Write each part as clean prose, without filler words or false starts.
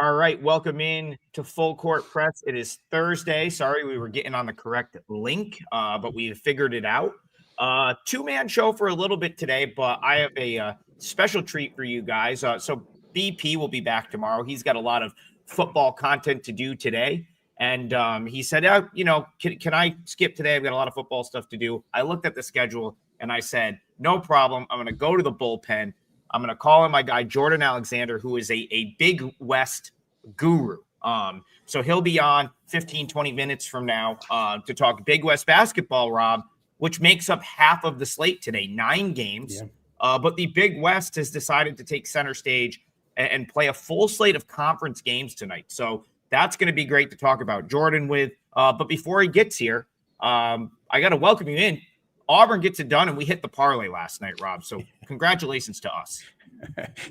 All right, welcome in to Full Court Press. It is Thursday. Sorry, we were getting on the correct link, but we figured it out. Two-man show for a little bit today, but I have a special treat for you guys. So BP will be back tomorrow. He's got a lot of football content to do today, and he said, can I skip today? I've got a lot of football stuff to do. I looked at the schedule, and I said, no problem. I'm going to go to the bullpen. I'm going to call in my guy, Jordan Alexander, who is a Big West guru. So he'll be on 15, 20 minutes from now to talk Big West basketball, Rob, which makes up half of the slate today, 9 games. Yeah. But the Big West has decided to take center stage and play a full slate of conference games tonight. So that's going to be great to talk about Jordan with. But before he gets here, I got to welcome you in. Auburn gets it done, and we hit the parlay last night, Rob. So congratulations to us.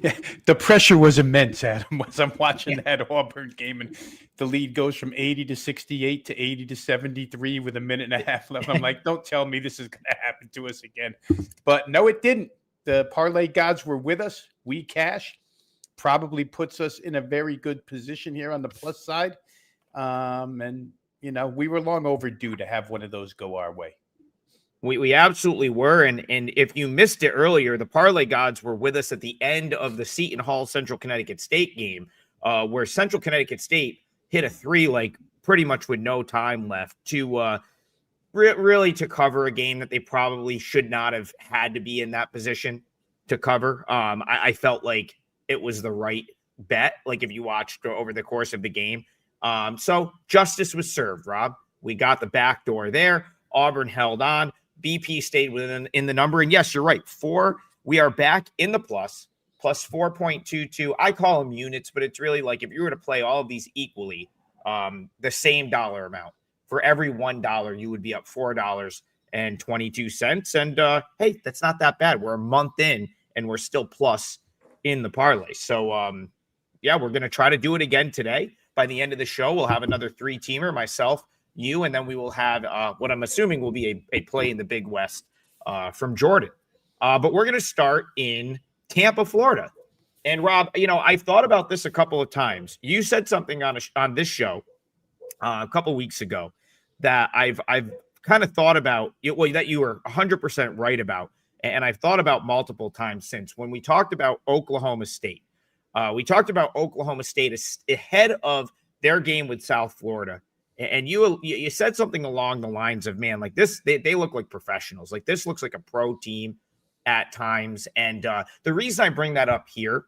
Yeah, the pressure was immense, Adam, as I'm watching that Auburn game, and the lead goes from 80 to 68 to 80 to 73 with a minute and a half left. I'm like, don't tell me this is going to happen to us again. But no, it didn't. The parlay gods were with us. We cashed. Probably puts us in a very good position here on the plus side. And, we were long overdue to have one of those go our way. We absolutely were. And if you missed it earlier, the parlay gods were with us at the end of the Seton Hall Central Connecticut State game, where Central Connecticut State hit a 3 pretty much with no time left to really to cover a game that they probably should not have had to be in that position to cover. I felt like it was the right bet, like if you watched over the course of the game. So justice was served, Rob. We got the back door there. Auburn held on. BP stayed in the number. And yes, you're right. 4, we are back in the plus 4.22. I call them units, but it's really like if you were to play all of these equally, the same dollar amount. For every $1, you would be up $4.22. And hey, that's not that bad. We're a month in, and we're still plus in the parlay. So, we're going to try to do it again today. By the end of the show, we'll have another 3-teamer, myself, you, and then we will have what I'm assuming will be a play in the Big West from Jordan. But we're going to start in Tampa, Florida. And Rob, I've thought about this a couple of times. You said something on this show a couple of weeks ago that I've kind of thought about, that you were 100% right about, and I've thought about multiple times since. When we talked about Oklahoma State, we talked about Oklahoma State ahead of their game with South Florida. And you said something along the lines of, man, like this, they look like professionals. Like this looks like a pro team at times. And the reason I bring that up here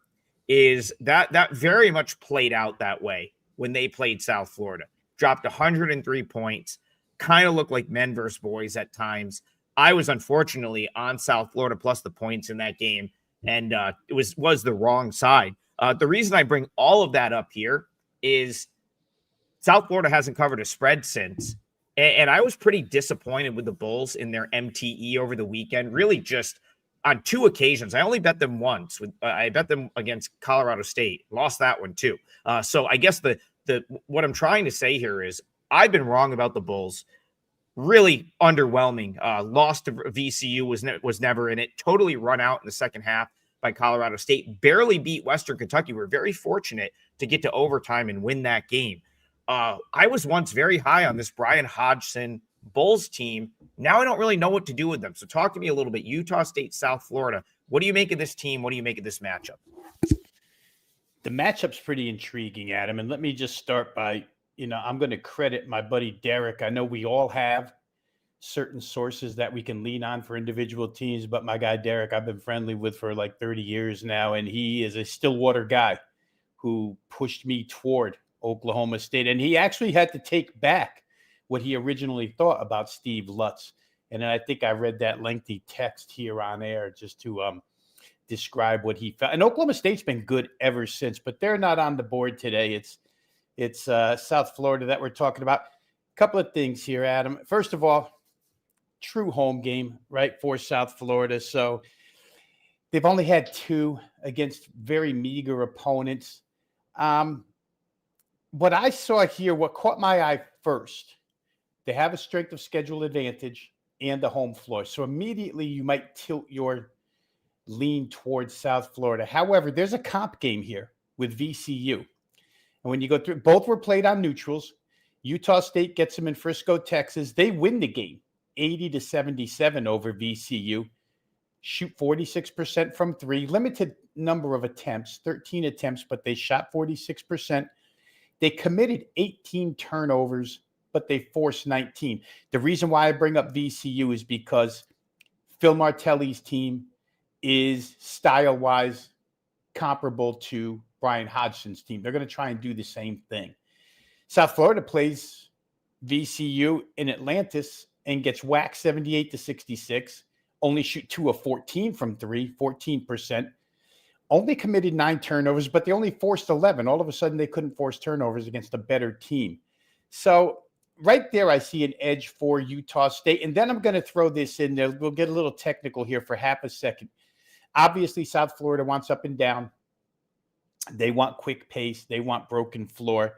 is that very much played out that way when they played South Florida. Dropped 103 points, kind of looked like men versus boys at times. I was unfortunately on South Florida plus the points in that game, and it was the wrong side. The reason I bring all of that up here is South Florida hasn't covered a spread since, and I was pretty disappointed with the Bulls in their MTE over the weekend, really just on 2 occasions. I only bet them once. I bet them against Colorado State, lost that one too. So I guess the what I'm trying to say here is I've been wrong about the Bulls. Really underwhelming. Lost to VCU was never in it. Totally run out in the second half by Colorado State. Barely beat Western Kentucky. We're very fortunate to get to overtime and win that game. I was once very high on this Brian Hodgson Bulls team. Now I don't really know what to do with them. So talk to me a little bit. Utah State, South Florida. What do you make of this team? What do you make of this matchup? The matchup's pretty intriguing, Adam. And let me just start by, I'm going to credit my buddy Derek. I know we all have certain sources that we can lean on for individual teams, but my guy Derek, I've been friendly with for like 30 years now, and he is a Stillwater guy who pushed me toward Oklahoma State. And he actually had to take back what he originally thought about Steve Lutz. And I think I read that lengthy text here on air just to describe what he felt. And Oklahoma State's been good ever since, but they're not on the board today. It's South Florida that we're talking about. A couple of things here, Adam. First of all, true home game, right, for South Florida. So they've only had 2 against very meager opponents. What I saw here, what caught my eye first, they have a strength of schedule advantage and the home floor. So immediately you might tilt your lean towards South Florida. However, there's a comp game here with VCU. And when you go through, both were played on neutrals. Utah State gets them in Frisco, Texas. They win the game 80-77 over VCU. Shoot 46% from three, limited number of attempts, 13 attempts, but they shot 46%. They committed 18 turnovers, but they forced 19. The reason why I bring up VCU is because Phil Martelli's team is style-wise comparable to Brian Hodgson's team. They're going to try and do the same thing. South Florida plays VCU in Atlantis and gets whacked 78-66. Only shoot 2 of 14 from three, 14%. Only committed 9 turnovers, but they only forced 11. All of a sudden, they couldn't force turnovers against a better team. So right there, I see an edge for Utah State. And then I'm going to throw this in there. We'll get a little technical here for half a second. Obviously, South Florida wants up and down. They want quick pace. They want broken floor.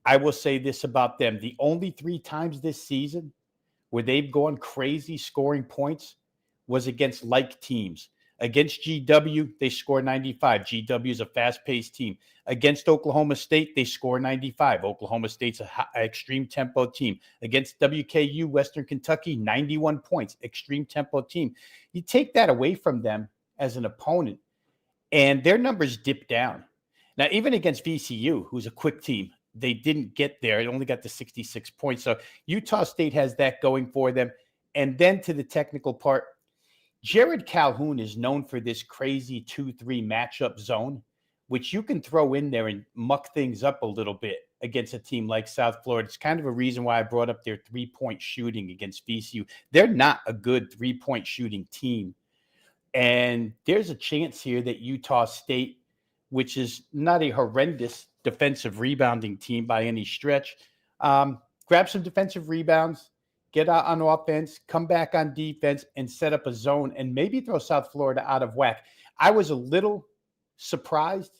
I will say this about them. The only 3 times this season where they've gone crazy scoring points was against like teams. Against GW, they score 95. GW is a fast-paced team. Against Oklahoma State, they score 95. Oklahoma State's an extreme tempo team. Against WKU, Western Kentucky, 91 points, extreme tempo team. You take that away from them as an opponent, and their numbers dip down. Now, even against VCU, who's a quick team, they didn't get there. It only got to 66 points. So Utah State has that going for them. And then to the technical part, Jared Calhoun is known for this crazy 2-3 matchup zone, which you can throw in there and muck things up a little bit against a team like South Florida. It's kind of a reason why I brought up their 3-point shooting against VCU. They're not a good 3-point shooting team. And there's a chance here that Utah State, which is not a horrendous defensive rebounding team by any stretch, grab some defensive rebounds, get out on offense, come back on defense, and set up a zone and maybe throw South Florida out of whack. I was a little surprised.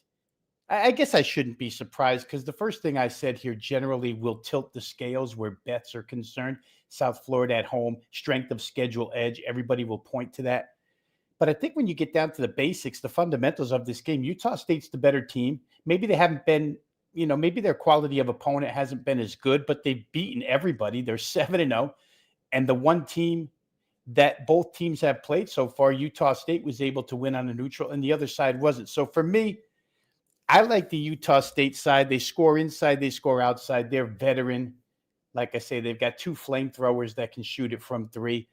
I guess I shouldn't be surprised because the first thing I said here generally will tilt the scales where bets are concerned. South Florida at home, strength of schedule edge, everybody will point to that. But I think when you get down to the basics, the fundamentals of this game, Utah State's the better team. Maybe they haven't been, maybe their quality of opponent hasn't been as good, but they've beaten everybody. They're 7-0. And the one team that both teams have played so far, Utah State was able to win on a neutral and the other side wasn't. So for me, I like the Utah State side. They score inside, they score outside. They're veteran. Like I say, they've got 2 flamethrowers that can shoot it from 3.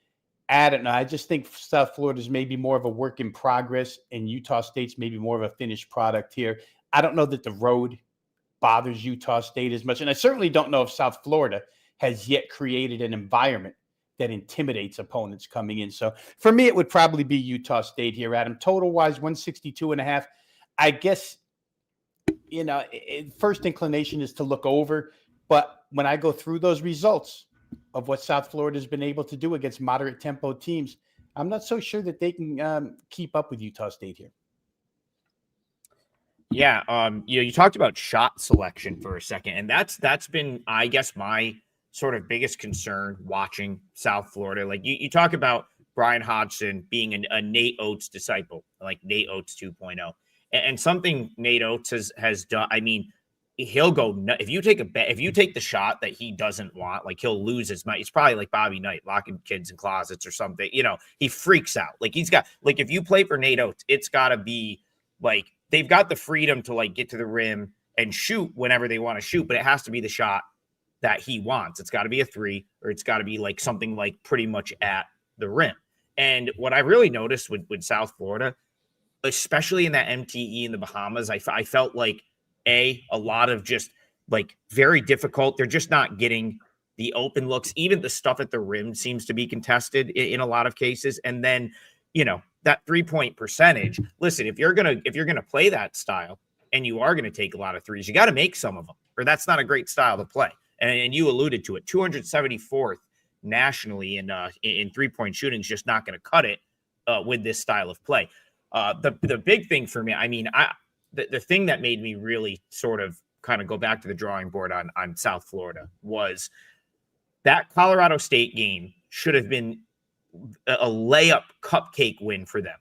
I don't know. I just think South Florida's maybe more of a work in progress and Utah State's maybe more of a finished product here. I don't know that the road bothers Utah State as much. And I certainly don't know if South Florida has yet created an environment that intimidates opponents coming in. So for me, it would probably be Utah State here, Adam. Total-wise, 162.5. I guess, first inclination is to look over. But when I go through those results of what South Florida has been able to do against moderate tempo teams, I'm not so sure that they can keep up with Utah State here. Yeah, you talked about shot selection for a second, and that's been, I guess, my sort of biggest concern watching South Florida. Like you talk about Brian Hodgson being a Nate Oates disciple, like Nate Oates 2.0, and something Nate Oates has done. I mean, he'll go if you take the shot that he doesn't want, like he'll lose his mind. It's probably like Bobby Knight locking kids in closets or something. He freaks out. Like he's got, like, if you play for Nate Oates, it's got to be like they've got the freedom to like get to the rim and shoot whenever they want to shoot, but it has to be the shot that he wants. It's got to be a 3, or it's got to be like something like pretty much at the rim. And what I really noticed with South Florida, especially in that MTE in the Bahamas, I felt like a lot of just like very difficult. They're just not getting the open looks. Even the stuff at the rim seems to be contested in a lot of cases. And then, that 3-point percentage, listen, if you're going to play that style and you are going to take a lot of threes, you got to make some of them, or that's not a great style to play. And you alluded to it, 274th nationally in 3-point shooting is just not going to cut it with this style of play. The big thing for me, I mean, the thing that made me really sort of kind of go back to the drawing board on South Florida was that Colorado State game should have been a layup cupcake win for them.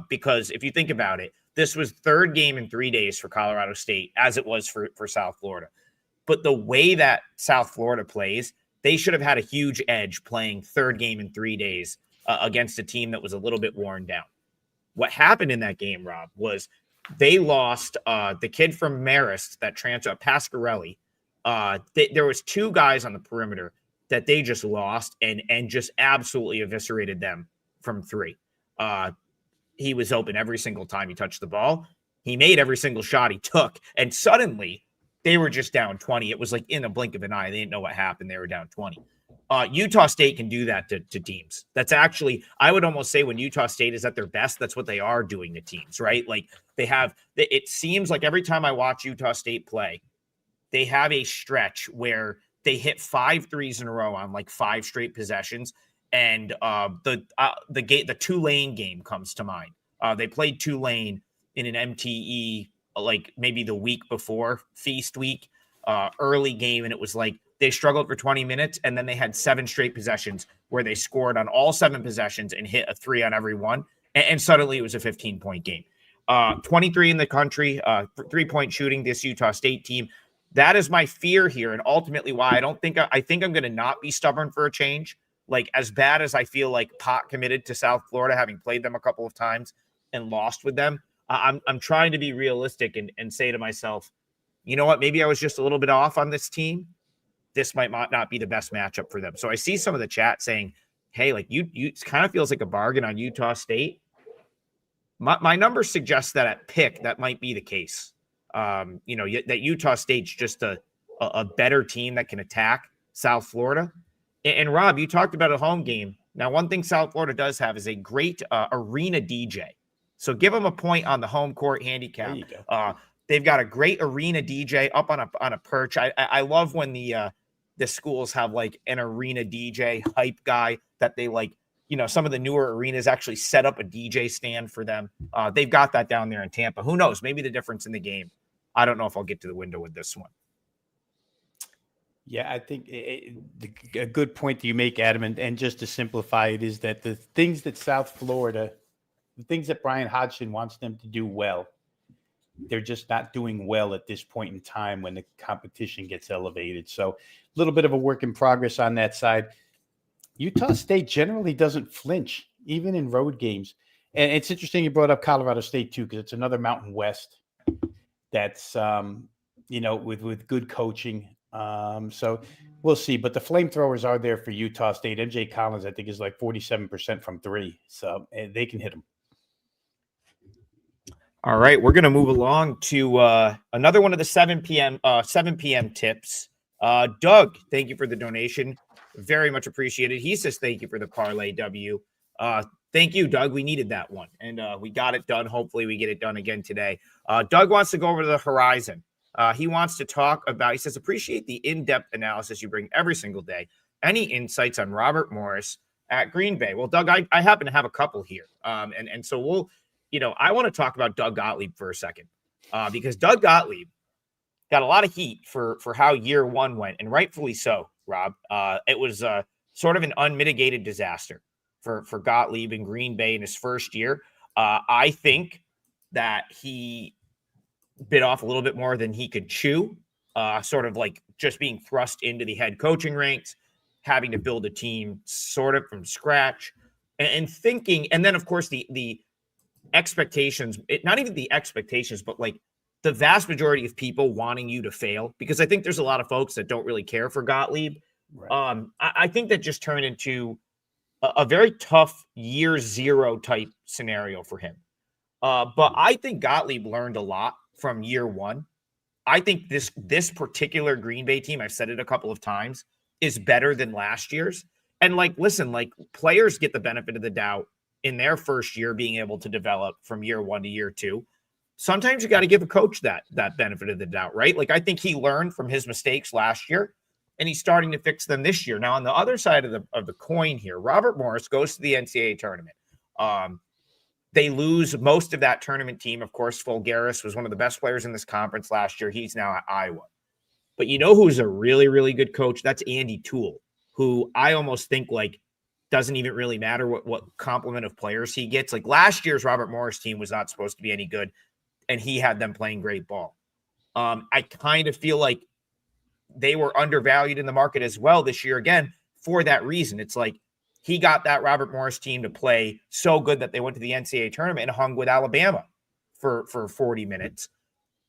Because if you think about it, This was third game in 3 days for Colorado State, as it was for South Florida. But the way that South Florida plays, they should have had a huge edge playing third game in 3 days against a team that was a little bit worn down. What happened in that game, Rob, was they lost the kid from Marist that transferred, Pasquarelli. There was 2 guys on the perimeter that they just lost and just absolutely eviscerated them from 3. He was open every single time he touched the ball. He made every single shot he took. And suddenly they were just down 20. It was like in a blink of an eye. They didn't know what happened. They were down 20. Utah State can do that to teams. That's actually, I would almost say when Utah State is at their best, that's what they are doing to teams, right? Like it seems like every time I watch Utah State play, they have a stretch where they hit 5 threes in a row on like 5 straight possessions. And the Tulane game comes to mind. They played Tulane in an MTE like maybe the week before Feast Week, early game, and it was like they struggled for 20 minutes, and then they had 7 straight possessions where they scored on all 7 possessions and hit a 3 on every one, and suddenly it was a 15-point game. 23 in the country, 3-point shooting. This Utah State team. That is my fear here, and ultimately why I think I'm going to not be stubborn for a change. Like, as bad as I feel like Pot committed to South Florida, having played them a couple of times and lost with them, I'm trying to be realistic and say to myself, you know what? Maybe I was just a little bit off on this team. This might not be the best matchup for them. So I see some of the chat saying, hey, like you it kind of feels like a bargain on Utah State. My numbers suggest that at pick, that might be the case. That Utah State's just a better team that can attack South Florida. And Rob, you talked about a home game. Now, one thing South Florida does have is a great arena DJ. So give them a point on the home court handicap. There you go. They've got a great arena DJ up on a perch. I love when the schools have like an arena DJ hype guy that they like. Some of the newer arenas actually set up a DJ stand for them. They've got that down there in Tampa. Who knows? Maybe the difference in the game. I don't know if I'll get to the window with this one. Yeah, I think a good point that you make, Adam, and just to simplify it is that the things that South Florida, the things that Brian Hodgson wants them to do well, they're just not doing well at this point in time when the competition gets elevated. So a little bit of a work in progress on that side. Utah State generally doesn't flinch, even in road games. And it's interesting you brought up Colorado State, too, because it's another Mountain West that's, with good coaching. So we'll see. But the flamethrowers are there for Utah State. MJ Collins, I think, is like 47% from 3. So they can hit them. All right, we're going to move along to another one of the 7 p.m. tips. Doug, thank you for the donation. Very much appreciated. He says thank you for the parlay W. Thank you, Doug. We needed that one, and we got it done. Hopefully we get it done again today. Doug wants to go over to the horizon. He wants to talk about, he says, appreciate the in-depth analysis you bring every single day. Any insights on Robert Morris at Green Bay? Well, Doug, I happen to have a couple here. And so we'll, I want to talk about Doug Gottlieb for a second because Doug Gottlieb got a lot of heat for how year one went, and rightfully so, Rob. It was sort of an unmitigated disaster for Gottlieb in Green Bay in his first year. I think that he bit off a little bit more than he could chew, sort of like just being thrust into the head coaching ranks, having to build a team sort of from scratch and thinking. And then, of course, the expectations, not even the expectations, but like the vast majority of people wanting you to fail, because I think there's a lot of folks that don't really care for Gottlieb. Right. I think that just turned into a very tough year zero type scenario for him. But I think Gottlieb learned a lot from year one. I think this particular Green Bay team, I've said it a couple of times, is better than last year's. And listen, players get the benefit of the doubt in their first year being able to develop from year one to year two. Sometimes you got to give a coach that benefit of the doubt, right? I think he learned from his mistakes last year, and he's starting to fix them this year. Now, on the other side of the coin here, Robert Morris goes to the NCAA tournament. They lose most of that tournament team. Of course, Fulgaris was one of the best players in this conference last year. He's now at Iowa. But you know who's a really, really good coach? That's Andy Toole, who I almost think doesn't even really matter what complement of players he gets. Like last year's Robert Morris team was not supposed to be any good, and he had them playing great ball. I kind of feel like they were undervalued in the market as well this year again for that reason. It's like he got that Robert Morris team to play so good that they went to the NCAA tournament and hung with Alabama for 40 minutes.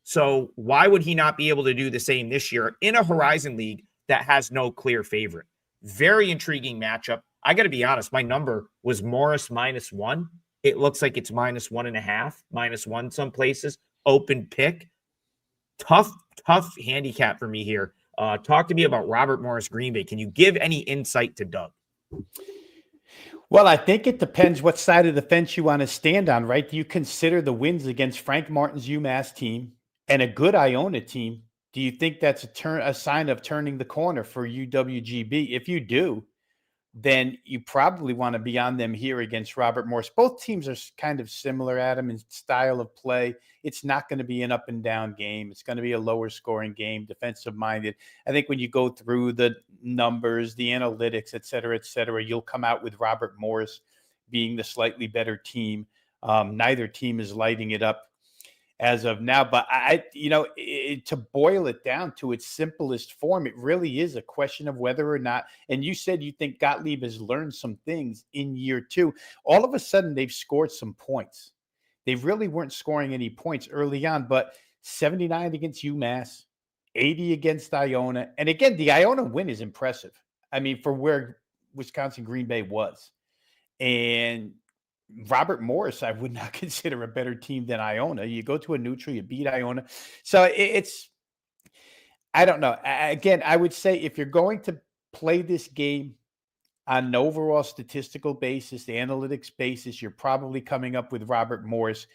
So why would he not be able to do the same this year in a Horizon League that has no clear favorite? Very intriguing matchup. I got to be honest, my number was Morris -1. It looks like it's -1.5, -1 some places. Open pick. Tough handicap for me here. Talk to me about Robert Morris Green Bay. Can you give any insight to Doug? Well, I think it depends what side of the fence you want to stand on, right? Do you consider the wins against Frank Martin's UMass team and a good Iona team? Do you think that's a sign of turning the corner for UWGB? If you do, then you probably want to be on them here against Robert Morris. Both teams are kind of similar, Adam, in style of play. It's not going to be an up and down game. It's going to be a lower scoring game, defensive minded. I think when you go through the numbers, the analytics, et cetera, you'll come out with Robert Morris being the slightly better team. Neither team is lighting it up as of now, but to boil it down to its simplest form, it really is a question of whether or not, and you said you think Gottlieb has learned some things in year 2. All of a sudden, they've scored some points. They really weren't scoring any points early on, but 79 against UMass, 80 against Iona. And again, the Iona win is impressive. I mean, for where Wisconsin Green Bay was. And Robert Morris, I would not consider a better team than Iona. You go to a neutral, you beat Iona. So I don't know. Again, I would say if you're going to play this game on an overall statistical basis, the analytics basis, you're probably coming up with Robert Morris.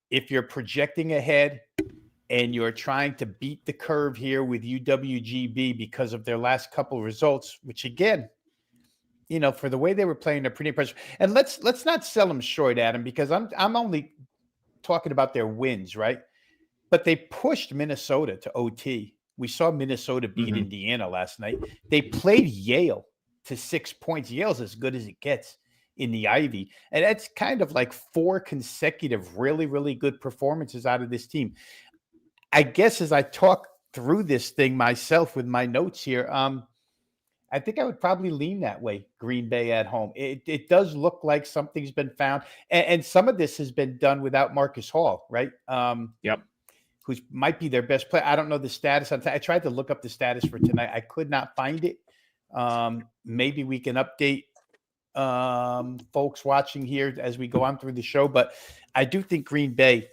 If you're projecting ahead and you're trying to beat the curve here with UWGB because of their last couple results, which again, for the way they were playing, they're pretty impressive. And let's not sell them short, Adam, because I'm only talking about their wins, right? But they pushed Minnesota to OT. We saw Minnesota beat Indiana last night. They played Yale to 6 points. Yale's as good as it gets in the Ivy. And that's kind of like 4 consecutive really, really good performances out of this team. I guess as I talk through this thing myself with my notes here, I think I would probably lean that way, Green Bay at home. It does look like something's been found. And some of this has been done without Marcus Hall, right? Yep. Who might be their best player. I don't know the status. I tried to look up the status for tonight. I could not find it. Maybe we can update folks watching here as we go on through the show. But I do think Green Bay,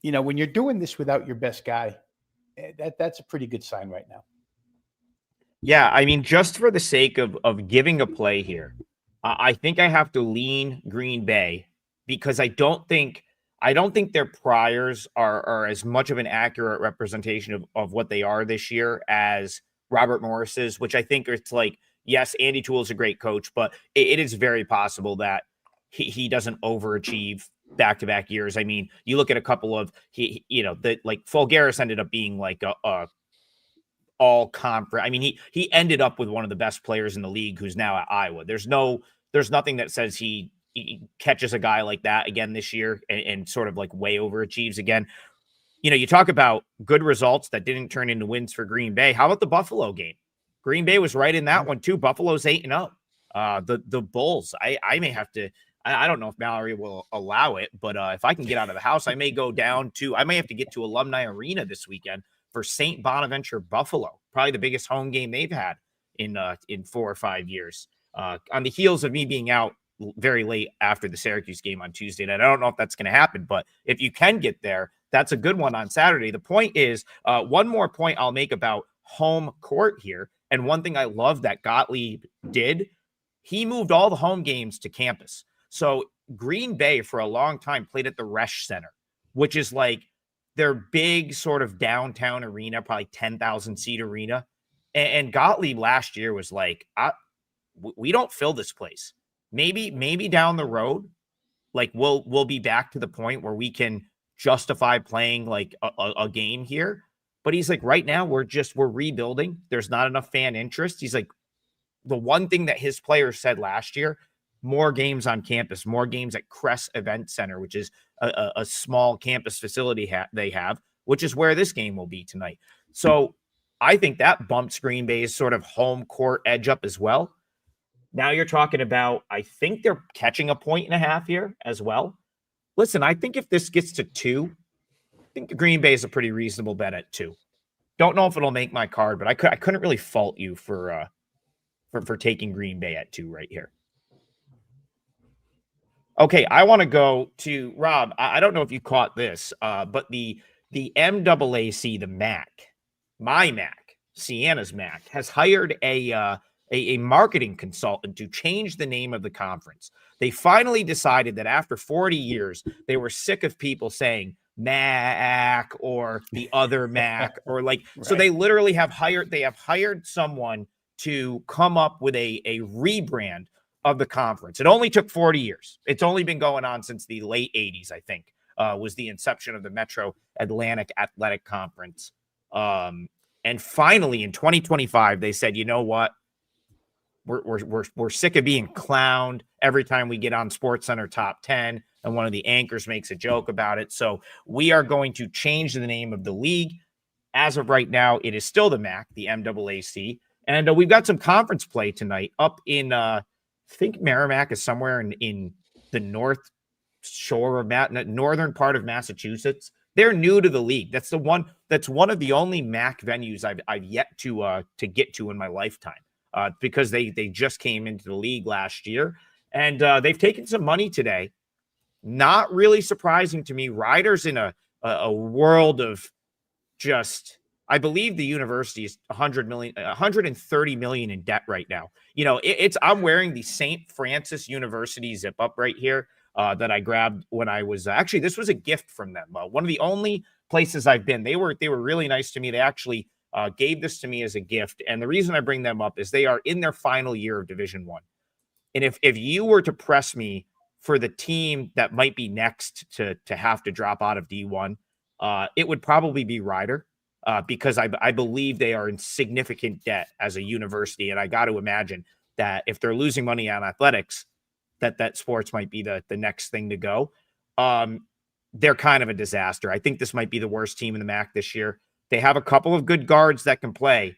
when you're doing this without your best guy, that's a pretty good sign right now. Yeah, I mean, just for the sake of giving a play here, I think I have to lean Green Bay because I don't think their priors are as much of an accurate representation of what they are this year as Robert Morris's, which I think it's like, yes, Andy Toole is a great coach, but it is very possible that he doesn't overachieve back-to-back years. I mean, you look at a couple of Fulgaris ended up being like a all conference. I mean, he ended up with one of the best players in the league who's now at Iowa. There's nothing that says he catches a guy like that again this year and sort of like way overachieves again. You talk about good results that didn't turn into wins for Green Bay. How about the Buffalo game? Green Bay was right in that one too. Buffalo's 8-0. The Bulls, I may have to, I don't know if Mallory will allow it, but if I can get out of the house, I may have to get to Alumni Arena this weekend for St. Bonaventure Buffalo, probably the biggest home game they've had in 4 or 5 years. On the heels of me being out very late after the Syracuse game on Tuesday night. I don't know if that's going to happen, but if you can get there, that's a good one on Saturday. The point is, one more point I'll make about home court here. And one thing I love that Gottlieb did, he moved all the home games to campus. So Green Bay for a long time played at the Resch Center, which is like their big sort of downtown arena, probably 10,000 seat arena. And Gottlieb last year was like, we don't fill this place. Maybe down the road, like we'll be back to the point where we can justify playing like a game here. But he's like, right now we're rebuilding. There's not enough fan interest. He's like, the one thing that his players said last year more games on campus, more games at Crest Event Center, which is a small campus facility they have, which is where this game will be tonight. So I think that bumps Green Bay's sort of home court edge up as well. Now you're talking about, I think they're catching 1.5 here as well. Listen, I think if this gets to 2, I think the Green Bay is a pretty reasonable bet at 2. Don't know if it'll make my card, but I couldn't really fault you for taking Green Bay at 2 right here. Okay, I want to go to Rob. I don't know if you caught this, but the MAAC, the MAC, my MAC, Sienna's MAC, has hired a marketing consultant to change the name of the conference. They finally decided that after 40 years, they were sick of people saying Mac or the other Mac or like, right. So they literally have hired someone to come up with a rebrand of the conference. It only took 40 years. It's only been going on since the late 80s, I think, was the inception of the Metro Atlantic Athletic Conference. And finally in 2025, they said, you know what? We're sick of being clowned every time we get on SportsCenter Top 10 and one of the anchors makes a joke about it. So we are going to change the name of the league. As of right now, it is still the MAC, the MAAC. And we've got some conference play tonight up in, I think Merrimack is somewhere in the north shore of northern part of Massachusetts. They're new to the league. That's one of the only MAC venues I've yet to get to in my lifetime. Because they just came into the league last year, and they've taken some money today. Not really surprising to me. Riders in a world of just, I believe the university is 130 million in debt right now. You know, I'm wearing the St. Francis University zip up right here that I grabbed when I was actually, this was a gift from them. One of the only places I've been. They were really nice to me. They actually gave this to me as a gift. And the reason I bring them up is they are in their final year of Division I. And if you were to press me for the team that might be next to have to drop out of D1, it would probably be Rider because I believe they are in significant debt as a university. And I got to imagine that if they're losing money on athletics, that sports might be the next thing to go. They're kind of a disaster. I think this might be the worst team in the MAC this year. They have a couple of good guards that can play,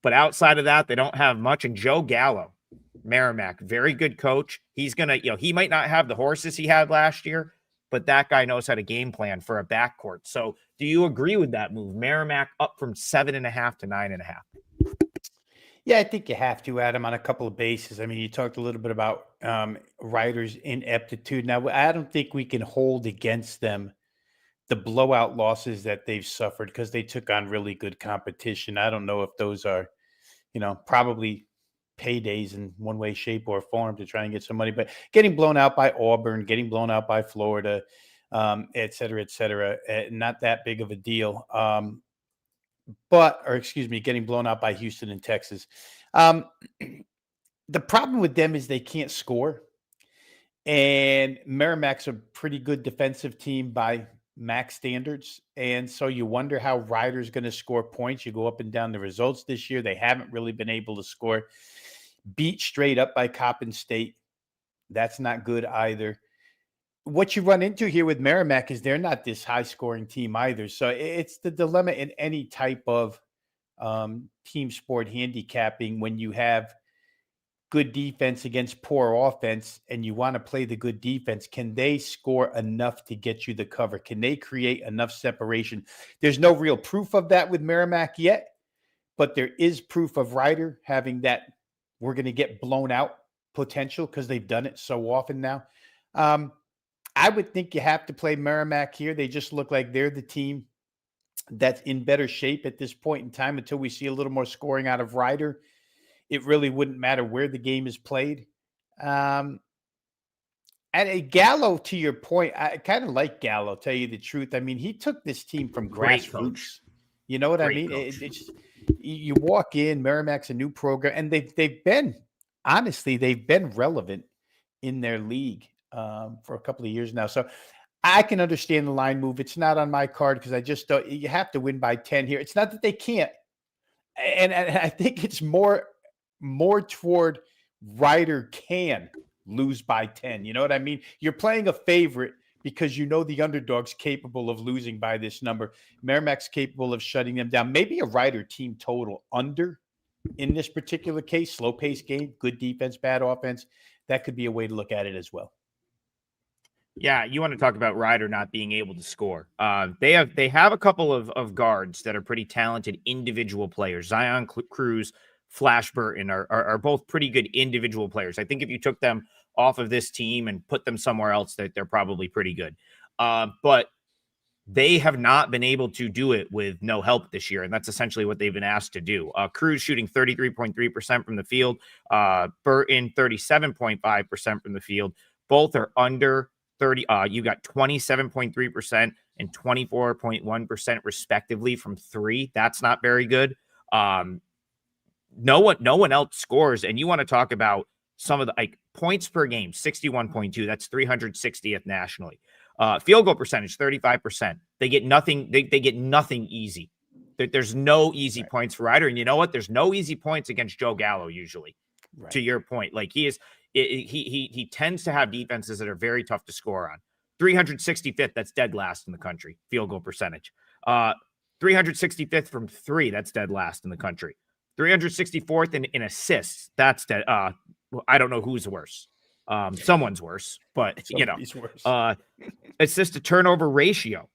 but outside of that, they don't have much. And Joe Gallo, Merrimack, very good coach. He's going to, he might not have the horses he had last year, but that guy knows how to game plan for a backcourt. So do you agree with that move? Merrimack up from 7.5 to 9.5. Yeah, I think you have to, Adam, on a couple of bases. I mean, you talked a little bit about Riders' ineptitude. Now, I don't think we can hold against them the blowout losses that they've suffered because they took on really good competition. I don't know if those are, probably paydays in one way, shape, or form to try and get some money, but getting blown out by Auburn, getting blown out by Florida, et cetera, not that big of a deal. Getting blown out by Houston and Texas. The problem with them is they can't score. And Merrimack's a pretty good defensive team by MAC standards. And so you wonder how Rider's going to score points. You go up and down the results this year. They haven't really been able to score. Beat straight up by Coppin State. That's not good either. What you run into here with Merrimack is they're not this high-scoring team either. So it's the dilemma in any type of team sport handicapping when you have good defense against poor offense and you want to play the good defense. Can they score enough to get you the cover? Can they create enough separation? There's no real proof of that with Merrimack yet, but there is proof of Rider having that we're going to get blown out potential because they've done it so often now. I would think you have to play Merrimack here. They just look like they're the team that's in better shape at this point in time until we see a little more scoring out of Rider. It really wouldn't matter where the game is played. And Gallo, to your point, I kind of like Gallo, tell you the truth. I mean, he took this team from grassroots. You know what I mean? It's you walk in, Merrimack's a new program, and they've been relevant in their league for a couple of years now. So I can understand the line move. It's not on my card because I just don't. You have to win by 10 here. It's not that they can't, and I think it's more toward Rider can lose by 10. You know what I mean? You're playing a favorite because you know the underdog's capable of losing by this number. Merrimack's capable of shutting them down. Maybe a Rider team total under in this particular case, slow-paced game, good defense, bad offense. That could be a way to look at it as well. Yeah, you want to talk about Ryder not being able to score. They have a couple of guards that are pretty talented individual players. Zion Cruz, Flash Burton are both pretty good individual players. I think if you took them off of this team and put them somewhere else, that they're probably pretty good. But they have not been able to do it with no help this year, and that's essentially what they've been asked to do. Cruz shooting 33.3% from the field, Burton 37.5% from the field. Both are under 30. You got 27.3% and 24.1% respectively from three. That's not very good. No one else scores, and you want to talk about some of the points per game, 61.2. That's 360th nationally. Field goal percentage, 35%. They get nothing. They get nothing easy. There's no easy points for Ryder, and you know what? There's no easy points against Joe Gallo usually. Right. To your point, he tends to have defenses that are very tough to score on. 365th, that's dead last in the country. Field goal percentage. 365th from three, that's dead last in the country. 364th in assists, that's dead. I don't know who's worse. Someone's worse, but somebody's worse. Assist to turnover ratio,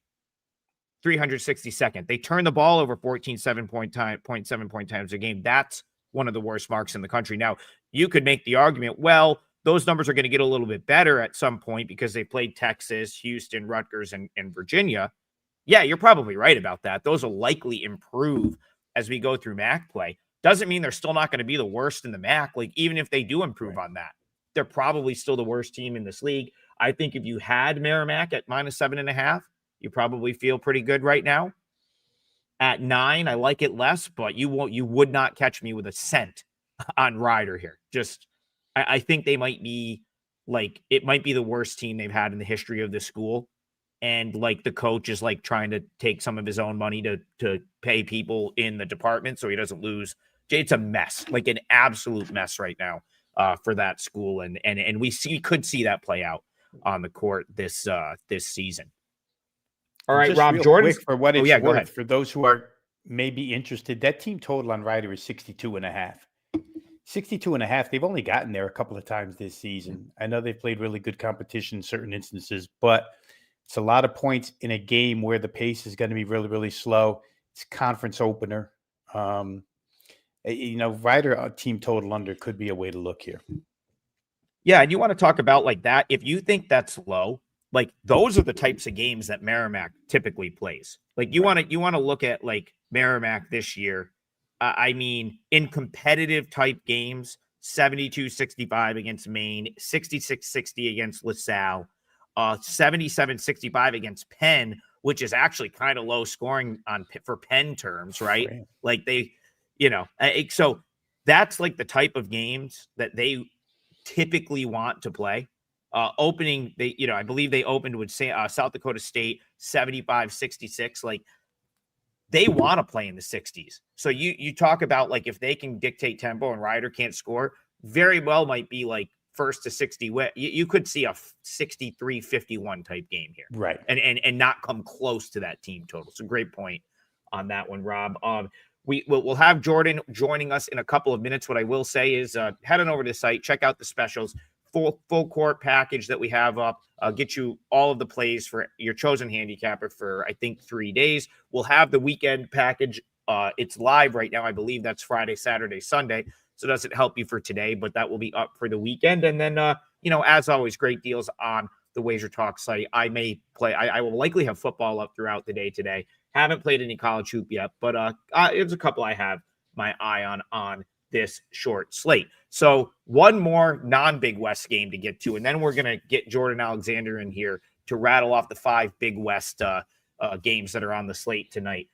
362nd. They turn the ball over 14.7 times a game. That's one of the worst marks in the country. Now, you could make the argument, well, those numbers are going to get a little bit better at some point because they played Texas, Houston, Rutgers, and Virginia. Yeah, you're probably right about that. Those will likely improve as we go through MAC play. Doesn't mean they're still not going to be the worst in the MAC. Even if they do improve on that, they're probably still the worst team in this league. I think if you had Merrimack at -7.5, you probably feel pretty good right now. At 9, I like it less, but you would not catch me with a cent on Ryder here. I think they might be it might be the worst team they've had in the history of the school. And the coach is trying to take some of his own money to pay people in the department so he doesn't lose. It's a mess, an absolute mess right now for that school. And we could see that play out on the court this season. All right, just Rob, Jordan, for what it's go worth, ahead. for those who are maybe interested, that team total on Ryder is 62.5. 62.5. They've only gotten there a couple of times this season. I know they've played really good competition in certain instances, but it's a lot of points in a game where the pace is going to be really, really slow. It's conference opener. Ryder team total under could be a way to look here. Yeah, and you want to talk about that. If you think that's low, those are the types of games that Merrimack typically plays. You want to look at Merrimack this year. In competitive type games, 72-65 against Maine, 66-60 against LaSalle, 77-65 against Penn, which is actually kind of low scoring for Penn terms, right? So that's the type of games that they typically want to play. Opening, I believe they opened with South Dakota State 75-66. They want to play in the 60s. So you talk about if they can dictate tempo and Ryder can't score, very well might be first to 60. You could see a 63-51 type game here, right? And not come close to that team total. So great point on that one, Rob. We'll have Jordan joining us in a couple of minutes. What I will say is head on over to the site, check out the specials. Full court package that we have up, get you all of the plays for your chosen handicapper for, I think, 3 days. We'll have the weekend package. It's live right now. I believe that's Friday, Saturday, Sunday. So it doesn't help you for today, but that will be up for the weekend. And then, as always, great deals on the WagerTalk site. I will likely have football up throughout the day today. Haven't played any college hoop yet, but there's a couple I have my eye on this short slate. So one more non-Big West game to get to, and then we're going to get Jordan Alexander in here to rattle off the 5 Big West games that are on the slate tonight.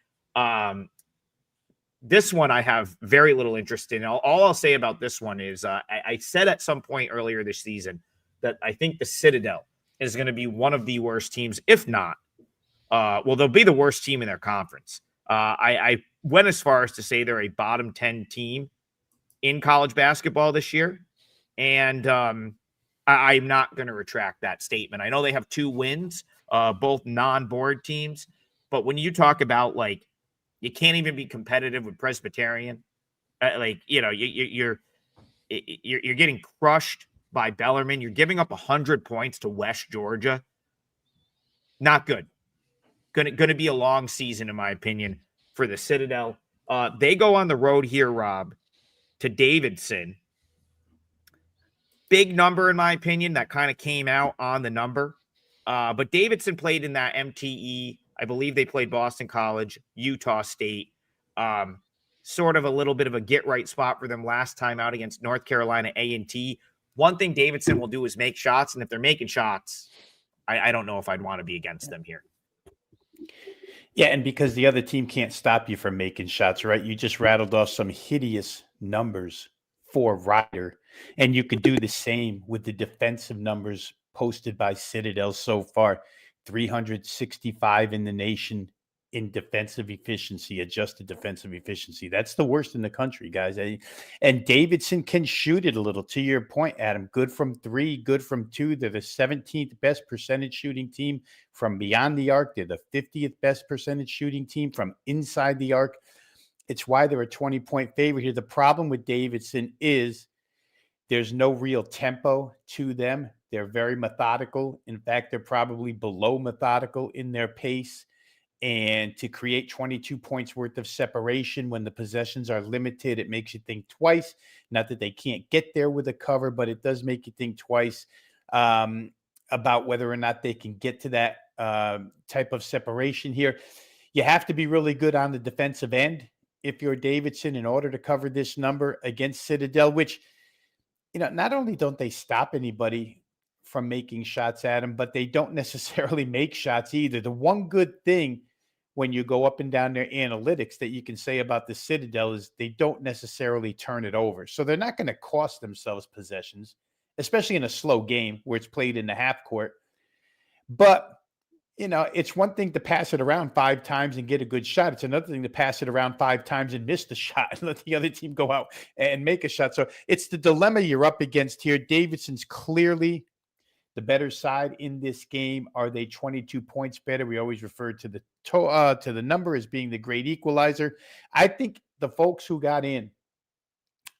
This one I have very little interest in. All I'll say about this one is I said at some point earlier this season that I think the Citadel is going to be one of the worst teams, if not, they'll be the worst team in their conference. I went as far as to say they're a bottom 10 team in college basketball this year. And I'm not going to retract that statement. I know they have 2 wins, both non-board teams, but when you talk about like you can't even be competitive with Presbyterian, you're getting crushed by Bellarmine. You're giving up 100 points to West Georgia. Not good. Going to be a long season, in my opinion, for the Citadel. They go on the road here, Rob, to Davidson. Big number, in my opinion, that kind of came out on the number. But Davidson played in that MTE. I believe they played Boston College, Utah State. Sort of a little bit of a get-right spot for them last time out against North Carolina A&T. One thing Davidson will do is make shots, and if they're making shots, I don't know if I'd want to be against them here. Yeah, and because the other team can't stop you from making shots, right? You just rattled off some hideous numbers for Ryder, and you could do the same with the defensive numbers posted by Citadel so far. 365 in the nation in defensive efficiency, adjusted defensive efficiency. That's the worst in the country, guys. And Davidson can shoot it a little. To your point, Adam, good from 3, good from 2. They're the 17th best percentage shooting team from beyond the arc. They're the 50th best percentage shooting team from inside the arc. It's why they're a 20-point favorite here. The problem with Davidson is there's no real tempo to them. They're very methodical. In fact, they're probably below methodical in their pace. And to create 22 points worth of separation when the possessions are limited, it makes you think twice. Not that they can't get there with a cover, but it does make you think twice about whether or not they can get to that type of separation here. You have to be really good on the defensive end if you're Davidson in order to cover this number against Citadel, which, not only don't they stop anybody from making shots at them, but they don't necessarily make shots either. The one good thing when you go up and down their analytics that you can say about the Citadel is they don't necessarily turn it over. So they're not going to cost themselves possessions, especially in a slow game where it's played in the half court. But, it's one thing to pass it around 5 times and get a good shot. It's another thing to pass it around 5 times and miss the shot and let the other team go out and make a shot. So it's the dilemma you're up against here. Davidson's clearly the better side in this game. Are they 22 points better? We always refer to the number as being the great equalizer. I think the folks who got in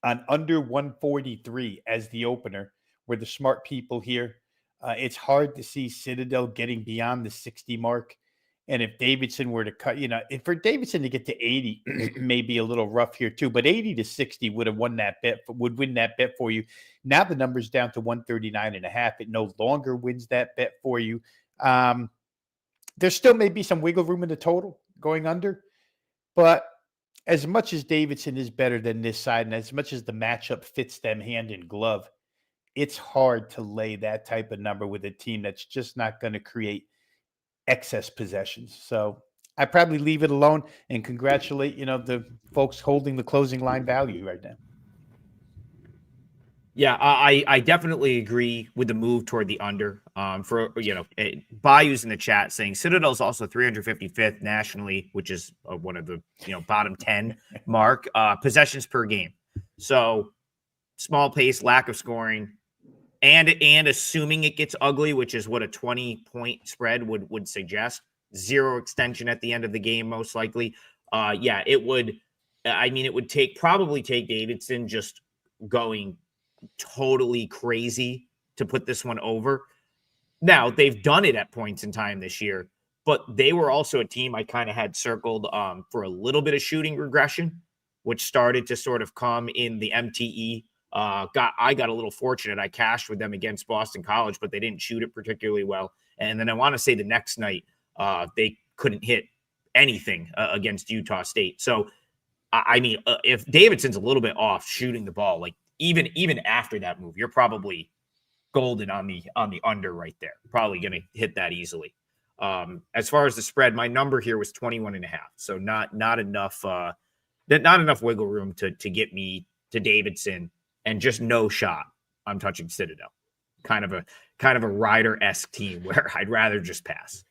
on under 143 as the opener were the smart people here. It's hard to see Citadel getting beyond the 60 mark. And if Davidson were to cut, if for Davidson to get to 80, may be a little rough here too, but 80 to 60 would win that bet for you. Now the number's down to 139.5. It no longer wins that bet for you. There still may be some wiggle room in the total going under, but as much as Davidson is better than this side, and as much as the matchup fits them hand in glove, it's hard to lay that type of number with a team that's just not going to create excess possessions. So I probably leave it alone and congratulate, the folks holding the closing line value right now. Yeah, I definitely agree with the move toward the under. Bayou's in the chat saying Citadel's also 355th nationally, which is one of the bottom 10 mark possessions per game. So small pace, lack of scoring, and assuming it gets ugly, which is what a 20-point spread would suggest. 0 extension at the end of the game, most likely. It would. It would probably take Davidson just going totally crazy to put this one over. Now, they've done it at points in time this year, but they were also a team I kind of had circled for a little bit of shooting regression, which started to sort of come in the MTE. I got a little fortunate. I cashed with them against Boston College, but they didn't shoot it particularly well. And then I want to say the next night they couldn't hit anything against Utah State. So, if Davidson's a little bit off shooting the ball, like even after that move, you're probably golden on the under right there. Probably going to hit that easily. As far as the spread, my number here was 21.5. So not enough wiggle room to get me to Davidson, and just no shot I'm touching Citadel. Kind of a Ryder-esque team where I'd rather just pass.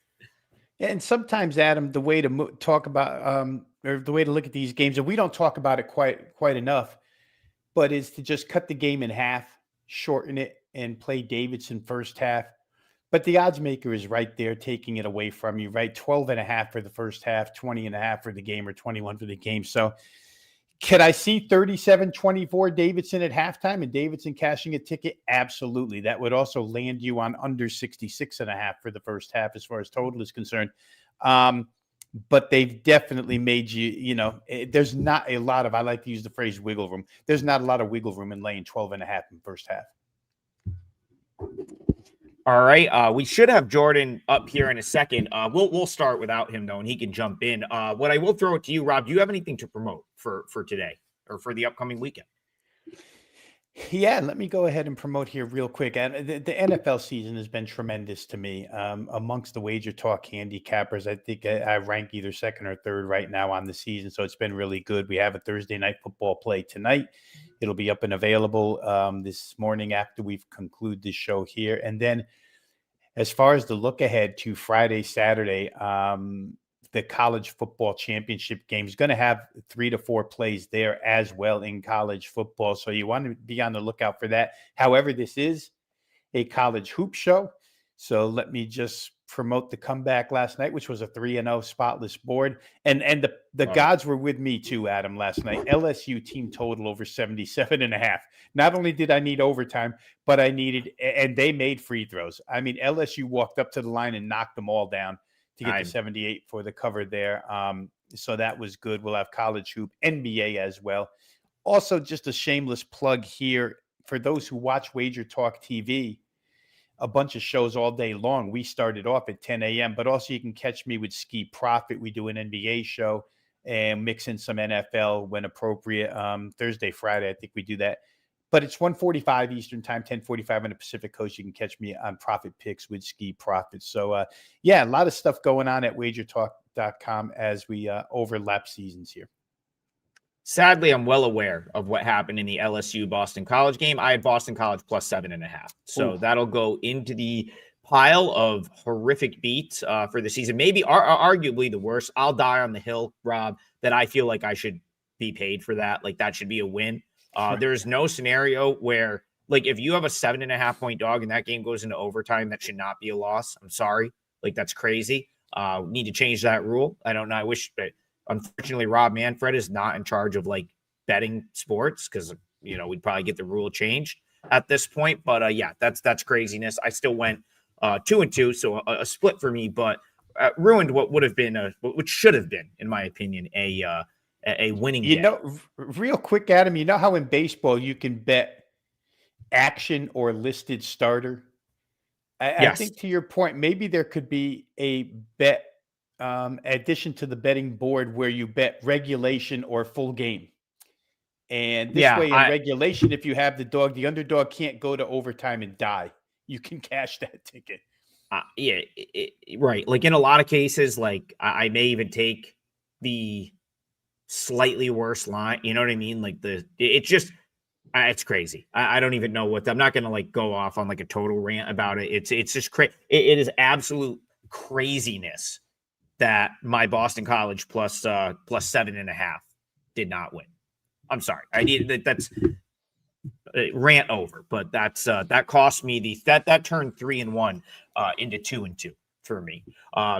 And sometimes, Adam, the way to talk about or the way to look at these games, and we don't talk about it quite enough, but is to just cut the game in half, shorten it, and play Davidson first half, but the odds maker is right there taking it away from you, right? 12.5 for the first half, 20.5 for the game, or 21 for the game. So could I see 37-24 Davidson at halftime and Davidson cashing a ticket? Absolutely. That would also land you on under 66.5 for the first half as far as total is concerned. But they've definitely made there's not a lot of, I like to use the phrase wiggle room. There's not a lot of wiggle room in laying 12.5 in first half. All right. We should have Jordan up here in a second. We'll start without him though, and he can jump in. What I will throw it to you, Rob, do you have anything to promote for today or for the upcoming weekend? Yeah, let me go ahead and promote here real quick. And the NFL season has been tremendous to me. Amongst the WagerTalk handicappers, I think I rank either second or third right now on the season. So it's been really good. We have a Thursday night football play tonight. It'll be up and available this morning after we've concluded this show here. And then as far as the look ahead to Friday, Saturday, the college football championship game is going to have 3 to 4 plays there as well in college football. So you want to be on the lookout for that. However, this is a college hoop show. So let me just promote the comeback last night, which was a 3-0 spotless board. And the gods were with me too, Adam, last night. LSU team total over 77.5. Not only did I need overtime, but I needed, and they made free throws. I mean, LSU walked up to the line and knocked them all down to get to 78 for the cover there. So that was good. We'll have college hoop, NBA as well. Also, just a shameless plug here for those who watch WagerTalk TV, a bunch of shows all day long. We started off at 10 a.m., but also you can catch me with Ski Profit. We do an NBA show and mix in some NFL when appropriate. Thursday, Friday, I think we do that. But it's 1:45 Eastern time, 10:45 on the Pacific Coast. You can catch me on Profit Picks with Ski Profit. So, yeah, a lot of stuff going on at WagerTalk.com as we overlap seasons here. Sadly, I'm well aware of what happened in the LSU Boston College game. I had Boston College plus 7.5. So that'll go into the pile of horrific beats for the season. Maybe arguably the worst. I'll die on the hill, Rob, that I feel like I should be paid for that. Like that should be a win. There's no scenario where, like, if you have a 7.5 point dog and that game goes into overtime, that should not be a loss. I'm sorry. Like, that's crazy. Need to change that rule. I don't know. I wish, but unfortunately, Rob Manfred is not in charge of like betting sports because, you know, we'd probably get the rule changed at this point. But yeah, that's craziness. I still went 2-2. So a split for me, but ruined what would have been what should have been, in my opinion, a winning game. Know, real quick, Adam, you know how in baseball you can bet action or listed starter? I think to your point, maybe there could be a bet addition to the betting board where you bet regulation or full game. And this way in regulation, if you have the dog, the underdog can't go to overtime and die. You can cash that ticket. Yeah, right. Like in a lot of cases, like I may even take the slightly worse line. You know what I mean? Like it's just, it's crazy. I don't even know I'm not going to like go off on like a total rant about it. It's just crazy. It is absolute craziness that my Boston College plus 7.5 did not win. I'm sorry. I needed that's rant over, but that cost me that turned 3-1 into 2-2 for me.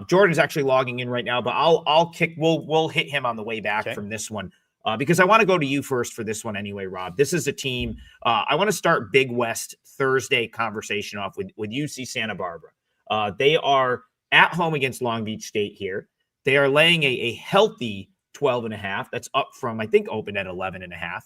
Jordan's actually logging in right now, but we'll hit him on the way back from this one. Because I want to go to you first for this one anyway, Rob. This is a team. I want to start Big West Thursday conversation off with UC Santa Barbara. They are at home against Long Beach State here. They are laying a healthy 12.5. That's up from, I think, opened at 11.5.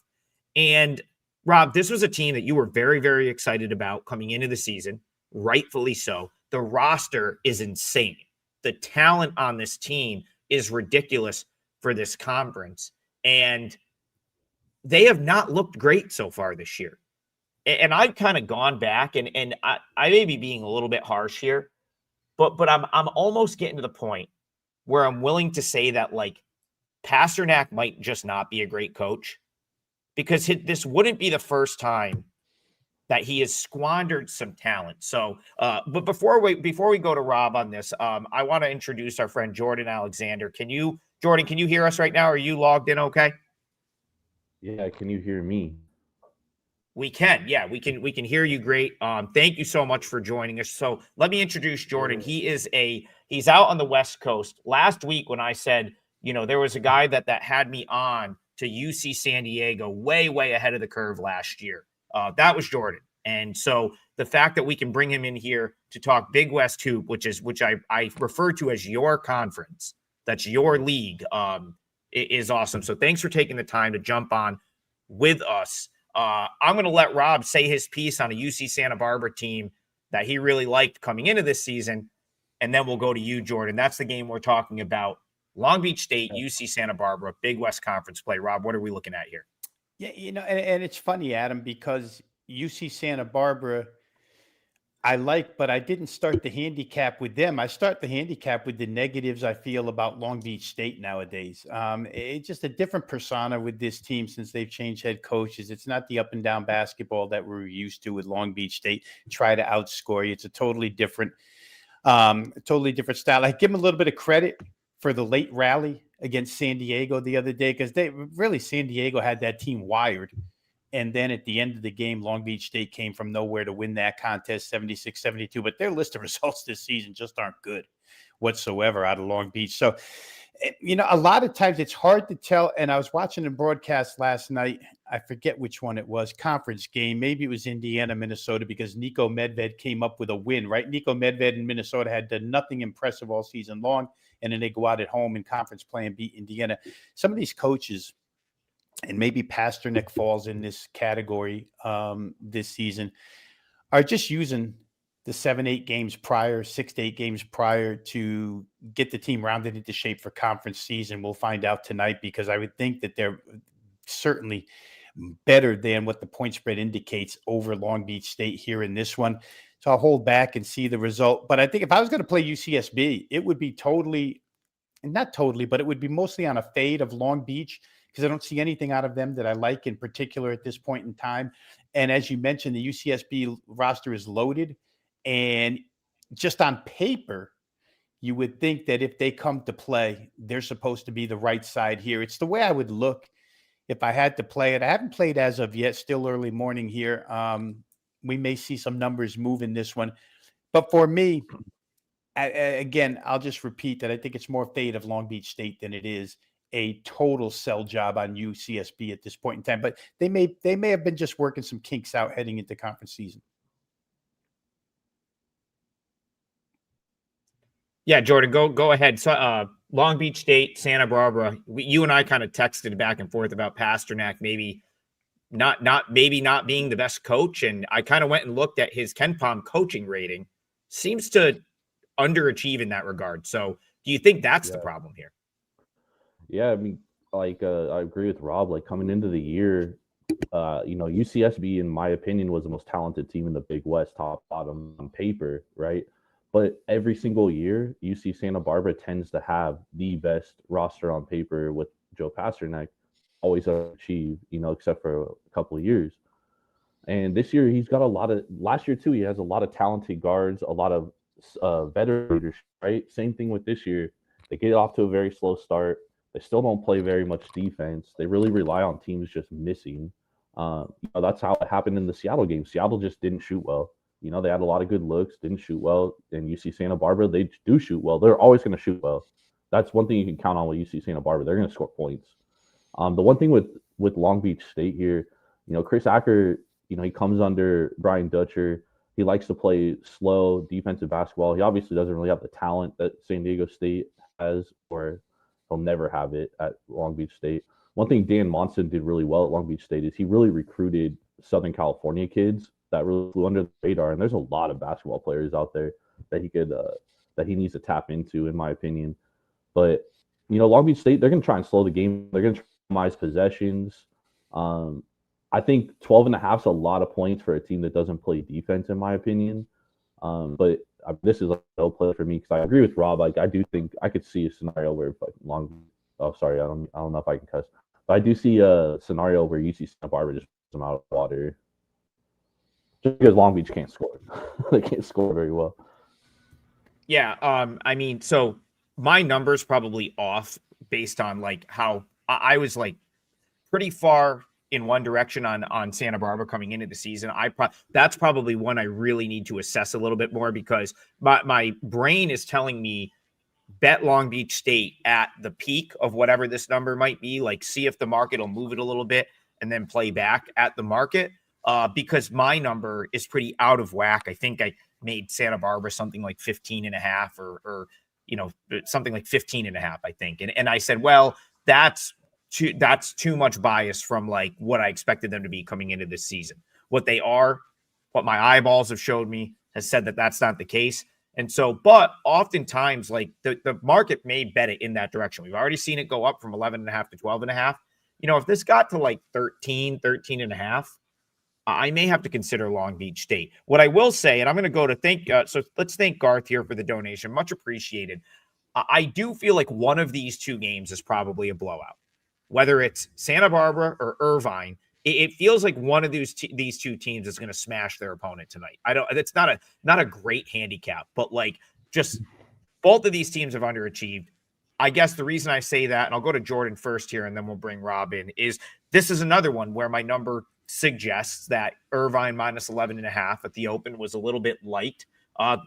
And Rob, this was a team that you were very, very excited about coming into the season, rightfully so. The roster is insane. The talent on this team is ridiculous for this conference. And they have not looked great so far this year. And I've kind of gone back and I may be being a little bit harsh here, but I'm almost getting to the point where I'm willing to say that like Pasternak might just not be a great coach because this wouldn't be the first time that he has squandered some talent. So, but before we go to Rob on this, I want to introduce our friend Jordan Alexander. Jordan, can you hear us right now? Are you logged in okay? Yeah, can you hear me? We can. Yeah, we can hear you great. Thank you so much for joining us. So let me introduce Jordan. He's out on the West Coast. Last week when I said, there was a guy that had me on to UC San Diego way ahead of the curve last year. That was Jordan. And so the fact that we can bring him in here to talk Big West Hoop, which I refer to as your conference, that's your league, is awesome. So thanks for taking the time to jump on with us. I'm going to let Rob say his piece on a UC Santa Barbara team that he really liked coming into this season, and then we'll go to you, Jordan. That's the game we're talking about. Long Beach State, UC Santa Barbara, Big West Conference play. Rob, what are we looking at here? Yeah, and it's funny, Adam, because UC Santa Barbara, I like, but I didn't start the handicap with them. I start the handicap with the negatives I feel about Long Beach State nowadays. It's just a different persona with this team since they've changed head coaches. It's not the up and down basketball that we're used to with Long Beach State. Try to outscore you. It's a totally different style. I give them a little bit of credit for the late rally against San Diego the other day, because San Diego had that team wired. And then at the end of the game, Long Beach State came from nowhere to win that contest, 76-72. But their list of results this season just aren't good whatsoever out of Long Beach. So, a lot of times it's hard to tell. And I was watching a broadcast last night. I forget which one it was, conference game. Maybe it was Indiana, Minnesota, because Nico Medved came up with a win, right? Nico Medved in Minnesota had done nothing impressive all season long. And then they go out at home in conference play and beat Indiana. Some of these coaches, and maybe Pasternak falls in this category this season, are just using the 7-8 games prior, 6 to 8 games prior to get the team rounded into shape for conference season. We'll find out tonight, because I would think that they're certainly better than what the point spread indicates over Long Beach State here in this one. So I'll hold back and see the result. But I think if I was going to play UCSB, it would be not totally, but it would be mostly on a fade of Long Beach, because I don't see anything out of them that I like in particular at this point in time. And as you mentioned, the UCSB roster is loaded. And just on paper, you would think that if they come to play, they're supposed to be the right side here. It's the way I would look if I had to play it. I haven't played as of yet, still early morning here. We may see some numbers move in this one. But for me, again, I'll just repeat that I think it's more fade of Long Beach State than it is a total sell job on UCSB at this point in time. But they may have been just working some kinks out heading into conference season. Yeah, Jordan, go ahead. So, Long Beach State, Santa Barbara. You and I kind of texted back and forth about Pasternak maybe not being the best coach, and I kind of went and looked at his KenPom coaching rating. Seems to underachieve in that regard. So, do you think that's the problem here? Yeah, I mean, I agree with Rob. Like, coming into the year, UCSB, in my opinion, was the most talented team in the Big West, top bottom on paper, right? But every single year, UC Santa Barbara tends to have the best roster on paper with Joe Pasternak, always achieve, except for a couple of years. And this year, he's got last year too, he has a lot of talented guards, a lot of veteran leadership, right? Same thing with this year. They get off to a very slow start. They still don't play very much defense. They really rely on teams just missing. That's how it happened in the Seattle game. Seattle just didn't shoot well. They had a lot of good looks, didn't shoot well. And UC Santa Barbara, they do shoot well. They're always going to shoot well. That's one thing you can count on with UC Santa Barbara. They're going to score points. The one thing with Long Beach State here, Chris Acker, he comes under Brian Dutcher. He likes to play slow defensive basketball. He obviously doesn't really have the talent that San Diego State has, or he'll never have it at Long Beach State. One thing Dan Monson did really well at Long Beach State is he really recruited Southern California kids that really flew under the radar. And there's a lot of basketball players out there that he could that he needs to tap into, in my opinion. But Long Beach State, they're going to try and slow the game. They're going to try to minimize possessions. I think 12.5 is a lot of points for a team that doesn't play defense, in my opinion. But this is a no play for me, because I agree with Rob. Like, I do think I could see a scenario where I don't know if I can cuss, but I do see a scenario where UC Santa Barbara just puts them out of the water, just because Long Beach can't score. They can't score very well. Yeah, I mean, so my number's probably off based on like how I was like pretty far in one direction on Santa Barbara coming into the season. That's probably one I really need to assess a little bit more, because my brain is telling me bet Long Beach State at the peak of whatever this number might be, like see if the market will move it a little bit and then play back at the market, because my number is pretty out of whack. I think I made Santa Barbara something like 15.5 or something like 15.5, I think. And I said, well, that's too much bias from like what I expected them to be coming into this season. What they are, what my eyeballs have showed me has said that that's not the case. And so, but oftentimes, like the market may bet it in that direction. We've already seen it go up from 11.5 to 12.5. If this got to like 13.5, I may have to consider Long Beach State. What I will say, and I'm going to go to so let's thank Garth here for the donation. Much appreciated. I do feel like one of these two games is probably a blowout, whether it's Santa Barbara or Irvine. It feels like one of these two teams is going to smash their opponent tonight. It's not a great handicap, but like just both of these teams have underachieved. I guess the reason I say that, and I'll go to Jordan first here, and then we'll bring Rob in, is this is another one where my number suggests that Irvine minus 11.5 at the open was a little bit light.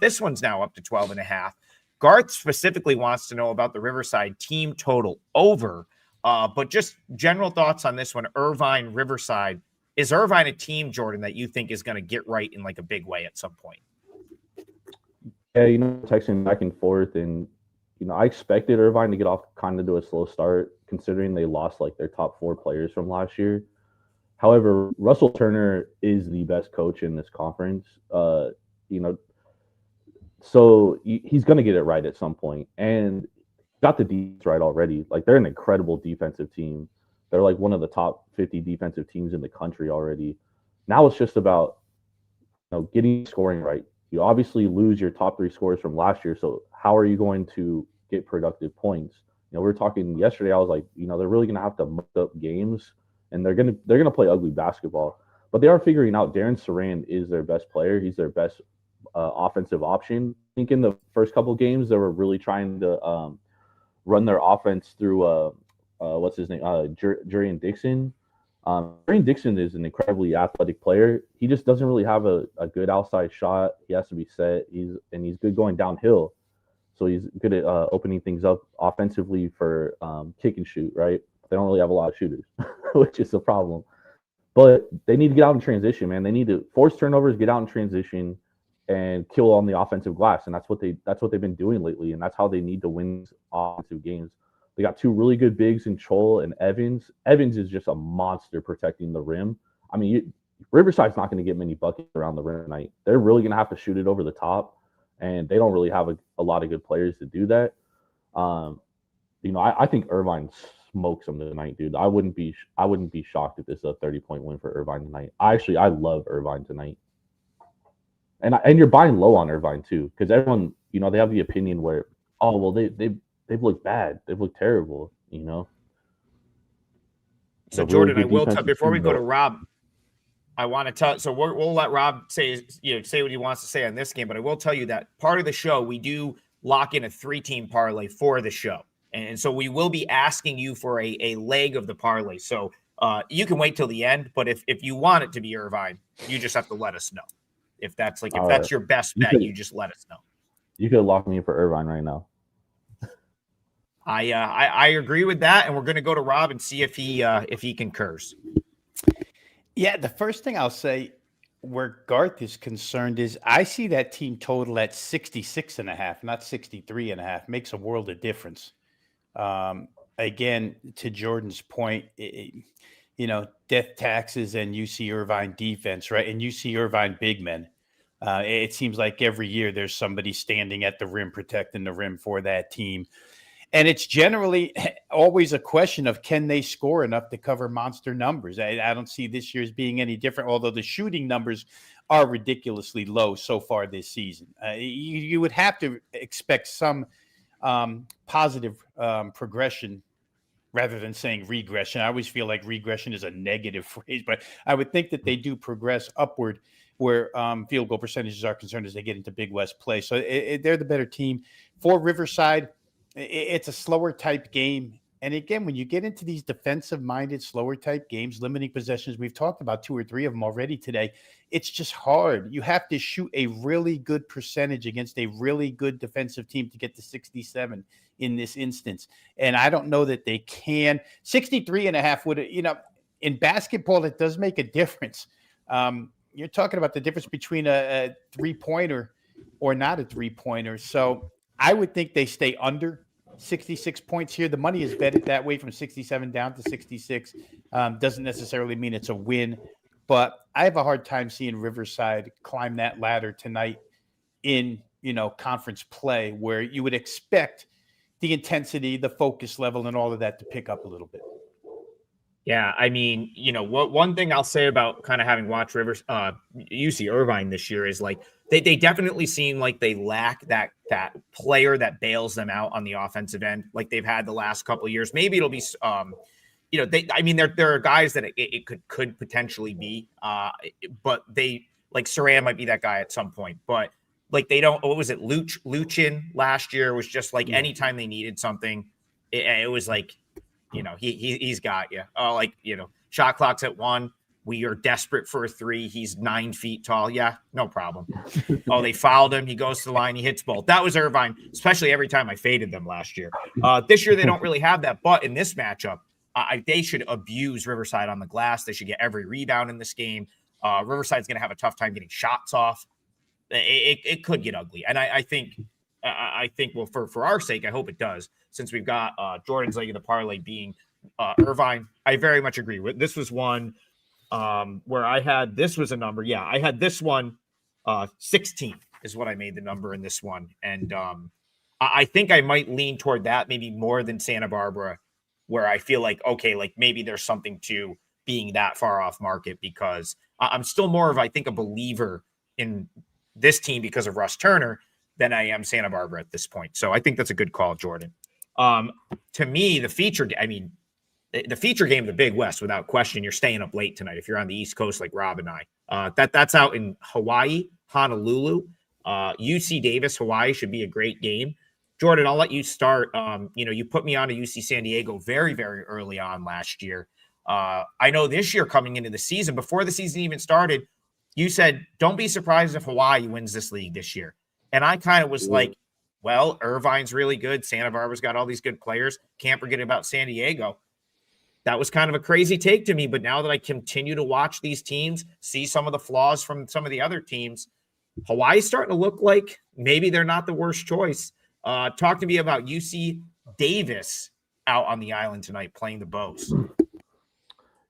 This one's now up to 12.5. Garth specifically wants to know about the Riverside team total over. But just general thoughts on this one, Irvine, Riverside. Is Irvine a team, Jordan, that you think is going to get right in like a big way at some point? Yeah, texting back and forth, and I expected Irvine to get off kind of to a slow start, considering they lost like their top 4 players from last year. However, Russell Turner is the best coach in this conference. So he's going to get it right at some point, and got the defense right already. Like, they're an incredible defensive team. They're like one of the top 50 defensive teams in the country already. Now it's just about getting scoring right. You obviously lose your top 3 scorers from last year, so how are you going to get productive points? We were talking yesterday. I was like, they're really going to have to muck up games, and they're gonna play ugly basketball. But they are figuring out Darren Saran is their best player. He's their best offensive option. I think in the first couple of games they were really trying to run their offense through what's his name, Jurian Dixon. Jurian Dixon is an incredibly athletic player. He just doesn't really have a good outside shot. He has to be set. He's good going downhill, so he's good at opening things up offensively for kick and shoot. Right? They don't really have a lot of shooters, which is a problem. But they need to get out in transition, man. They need to force turnovers, get out in transition, and kill on the offensive glass. And that's what they've been doing lately, and that's how they need to win offensive games. They got 2 really good bigs in Chol and Evans. Evans is just a monster protecting the rim. I mean, Riverside's not going to get many buckets around the rim tonight. They're really going to have to shoot it over the top, and they don't really have a lot of good players to do that. I think Irvine smokes them tonight, dude. I wouldn't be shocked if this is a 30-point win for Irvine tonight. I love Irvine tonight. And you're buying low on Irvine too, because everyone, they have the opinion where, oh well, they've looked bad, they've looked terrible, So Jordan, I will tell before we go to Rob, I want to tell. So we'll let Rob say what he wants to say on this game, but I will tell you that part of the show we do lock in a 3-team parlay for the show, and so we will be asking you for a leg of the parlay. So you can wait till the end, but if you want it to be Irvine, you just have to let us know. If that's your best bet, you just let us know. You could lock me in for Irvine right now. I agree with that, and we're going to go to Rob and see if he concurs. Yeah, the first thing I'll say where Garth is concerned is I see that team total at 66.5, not 63.5. Makes a world of difference. Again, to Jordan's point, death taxes and UC Irvine defense, right? And UC Irvine big men. It seems like every year there's somebody standing at the rim, protecting the rim for that team. And it's generally always a question of, can they score enough to cover monster numbers? I don't see this year's being any different, although the shooting numbers are ridiculously low so far this season. You would have to expect some positive progression rather than saying regression. I always feel like regression is a negative phrase, but I would think that they do progress upward where field goal percentages are concerned as they get into Big West play. So they're the better team. For Riverside, it's a slower type game. And again, when you get into these defensive-minded, slower type games, limiting possessions, we've talked about 2 or 3 of them already today. It's just hard. You have to shoot a really good percentage against a really good defensive team to get to 67 in this instance. And I don't know that they can. 63.5 would, in basketball, it does make a difference. You're talking about the difference between a three-pointer or not a three-pointer. So I would think they stay under 66 points here. The money is betted that way from 67 down to 66. Doesn't necessarily mean it's a win, but I have a hard time seeing Riverside climb that ladder tonight in, conference play, where you would expect the intensity, the focus level, and all of that to pick up a little bit. Yeah, I mean, one thing I'll say about kind of having watched UC Irvine this year is like they definitely seem like they lack that player that bails them out on the offensive end, like they've had the last couple of years. Maybe it'll be, there are guys that it could potentially be, but they like Saran might be that guy at some point, but like they don't. What was it? Luchin last year was just like anytime they needed something, it was like. He's got you. Shot clock's at 1. We are desperate for a 3. He's 9 feet tall. Yeah, no problem. They fouled him. He goes to the line. He hits both. That was Irvine, especially every time I faded them last year. This year, they don't really have that. But in this matchup, they should abuse Riverside on the glass. They should get every rebound in this game. Riverside's going to have a tough time getting shots off. It could get ugly. And I think, well, for our sake, I hope it does. Since we've got Jordan's leg of the parlay being Irvine, I very much agree with. This was one where this was a number. Yeah, I had this one 16 is what I made the number in this one. And I think I might lean toward that maybe more than Santa Barbara, where I feel like, okay, like maybe there's something to being that far off market, because I'm still more of, I think, a believer in this team because of Russ Turner than I am Santa Barbara at this point. So I think that's a good call, Jordan. To me, the feature game of the Big West, without question, you're staying up late tonight if you're on the East Coast like Rob and I. That's out in Hawaii, Honolulu. UC Davis, Hawaii should be a great game. Jordan, I'll let you start. You put me on a UC San Diego very, very early on last year. I know this year coming into the season, before the season even started, you said, don't be surprised if Hawaii wins this league this year. And I kind of was like, well, Irvine's really good. Santa Barbara's got all these good players. Can't forget about San Diego. That was kind of a crazy take to me. But now that I continue to watch these teams, see some of the flaws from some of the other teams, Hawaii's starting to look like maybe they're not the worst choice. Talk to me about UC Davis out on the island tonight playing the Bows.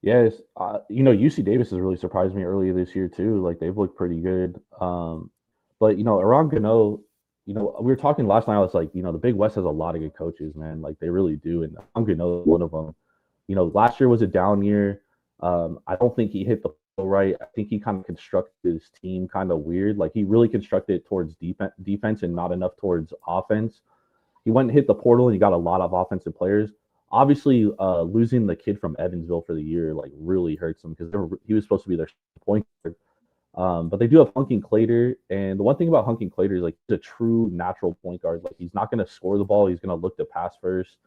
Yes. UC Davis has really surprised me earlier this year too. Like they've looked pretty good. But, Iran Gano, we were talking last night. I was like, the Big West has a lot of good coaches, man. Like they really do. And Iran Gano is one of them. Last year was a down year. I don't think he hit the flow right. I think he kind of constructed his team kind of weird. Like he really constructed it towards defense and not enough towards offense. He went and hit the portal and he got a lot of offensive players. Obviously, losing the kid from Evansville for the year like really hurts him because he was supposed to be their point guard. But they do have Hunking Clater, and the one thing about Hunking Clater is like he's a true natural point guard. Like he's not going to score the ball; he's going to look to pass first.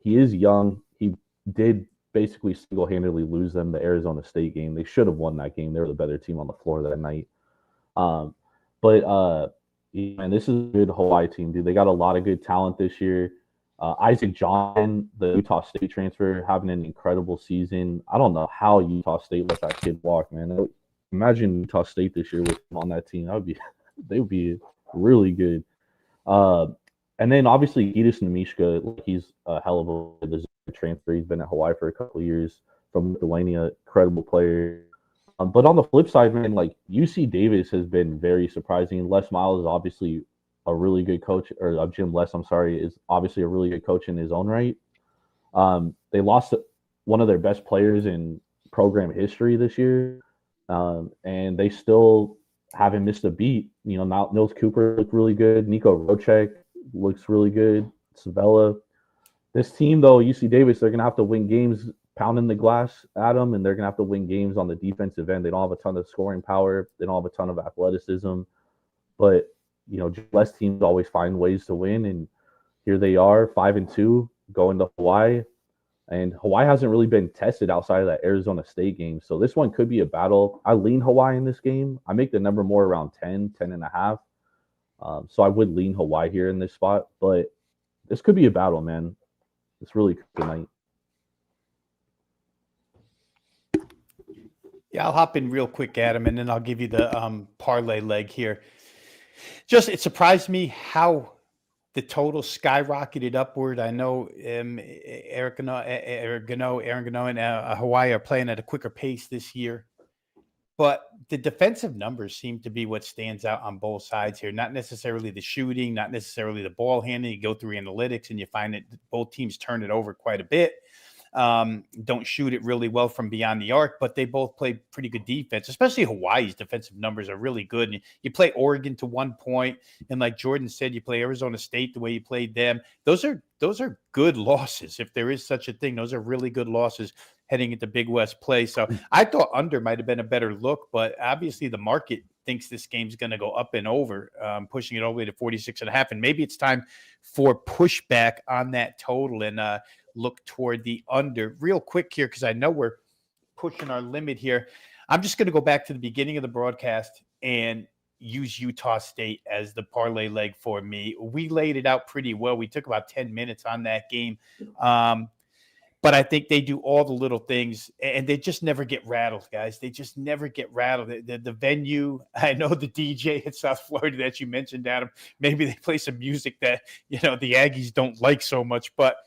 He is young. He did basically single-handedly lose them the Arizona State game. They should have won that game. They were the better team on the floor that night. But this is a good Hawaii team, dude. They got a lot of good talent this year. Isaac John, the Utah State transfer, having an incredible season. I don't know how Utah State let that kid walk, man. Imagine Utah State this year with him on that team. They would be really good. And then obviously Gidus Nemishka, he's a hell of a transfer. He's been at Hawaii for a couple of years from Lithuania, incredible player. But on the flip side, man, like UC Davis has been very surprising. Les Miles is obviously a really good coach, or Jim Les, I'm sorry, is obviously a really good coach in his own right. They lost one of their best players in program history this year, and they still haven't missed a beat. Now Nils Cooper looked really good. Nico Rocek looks really good. Savella. This team, though, UC Davis, they're going to have to win games pounding the glass at them, and they're going to have to win games on the defensive end. They don't have a ton of scoring power. They don't have a ton of athleticism. But, less teams always find ways to win, and here they are, 5-2. going to Hawaii. And Hawaii hasn't really been tested outside of that Arizona State game. So this one could be a battle. I lean Hawaii in this game. I make the number more around 10.5. So I would lean Hawaii here in this spot. But this could be a battle, man. It's really good night. Yeah, I'll hop in real quick, Adam, and then I'll give you the parlay leg here. Just, it surprised me how the total skyrocketed upward. I know Aaron Gano and Hawaii are playing at a quicker pace this year. But the defensive numbers seem to be what stands out on both sides here. Not necessarily the shooting, not necessarily the ball handling. You go through analytics and you find that both teams turn it over quite a bit. Don't shoot it really well from beyond the arc, but they both play pretty good defense, especially Hawaii's defensive numbers are really good. And you play Oregon to 1 point. And like Jordan said, you play Arizona State the way you played them. Those are good losses. If there is such a thing, those are really good losses heading into Big West play. So I thought under might've been a better look, but obviously the market thinks this game's going to go up and over, pushing it all the way to 46.5. And maybe it's time for pushback on that total and, look toward the under real quick here, because I know we're pushing our limit here. I'm just going to go back to the beginning of the broadcast and use Utah State as the parlay leg for me. We laid it out pretty well. We took about 10 minutes on that game. But I think they do all the little things, and they just never get rattled, guys. They just never get rattled. The venue, I know the DJ in South Florida that you mentioned, Adam, maybe they play some music that, the Aggies don't like so much, but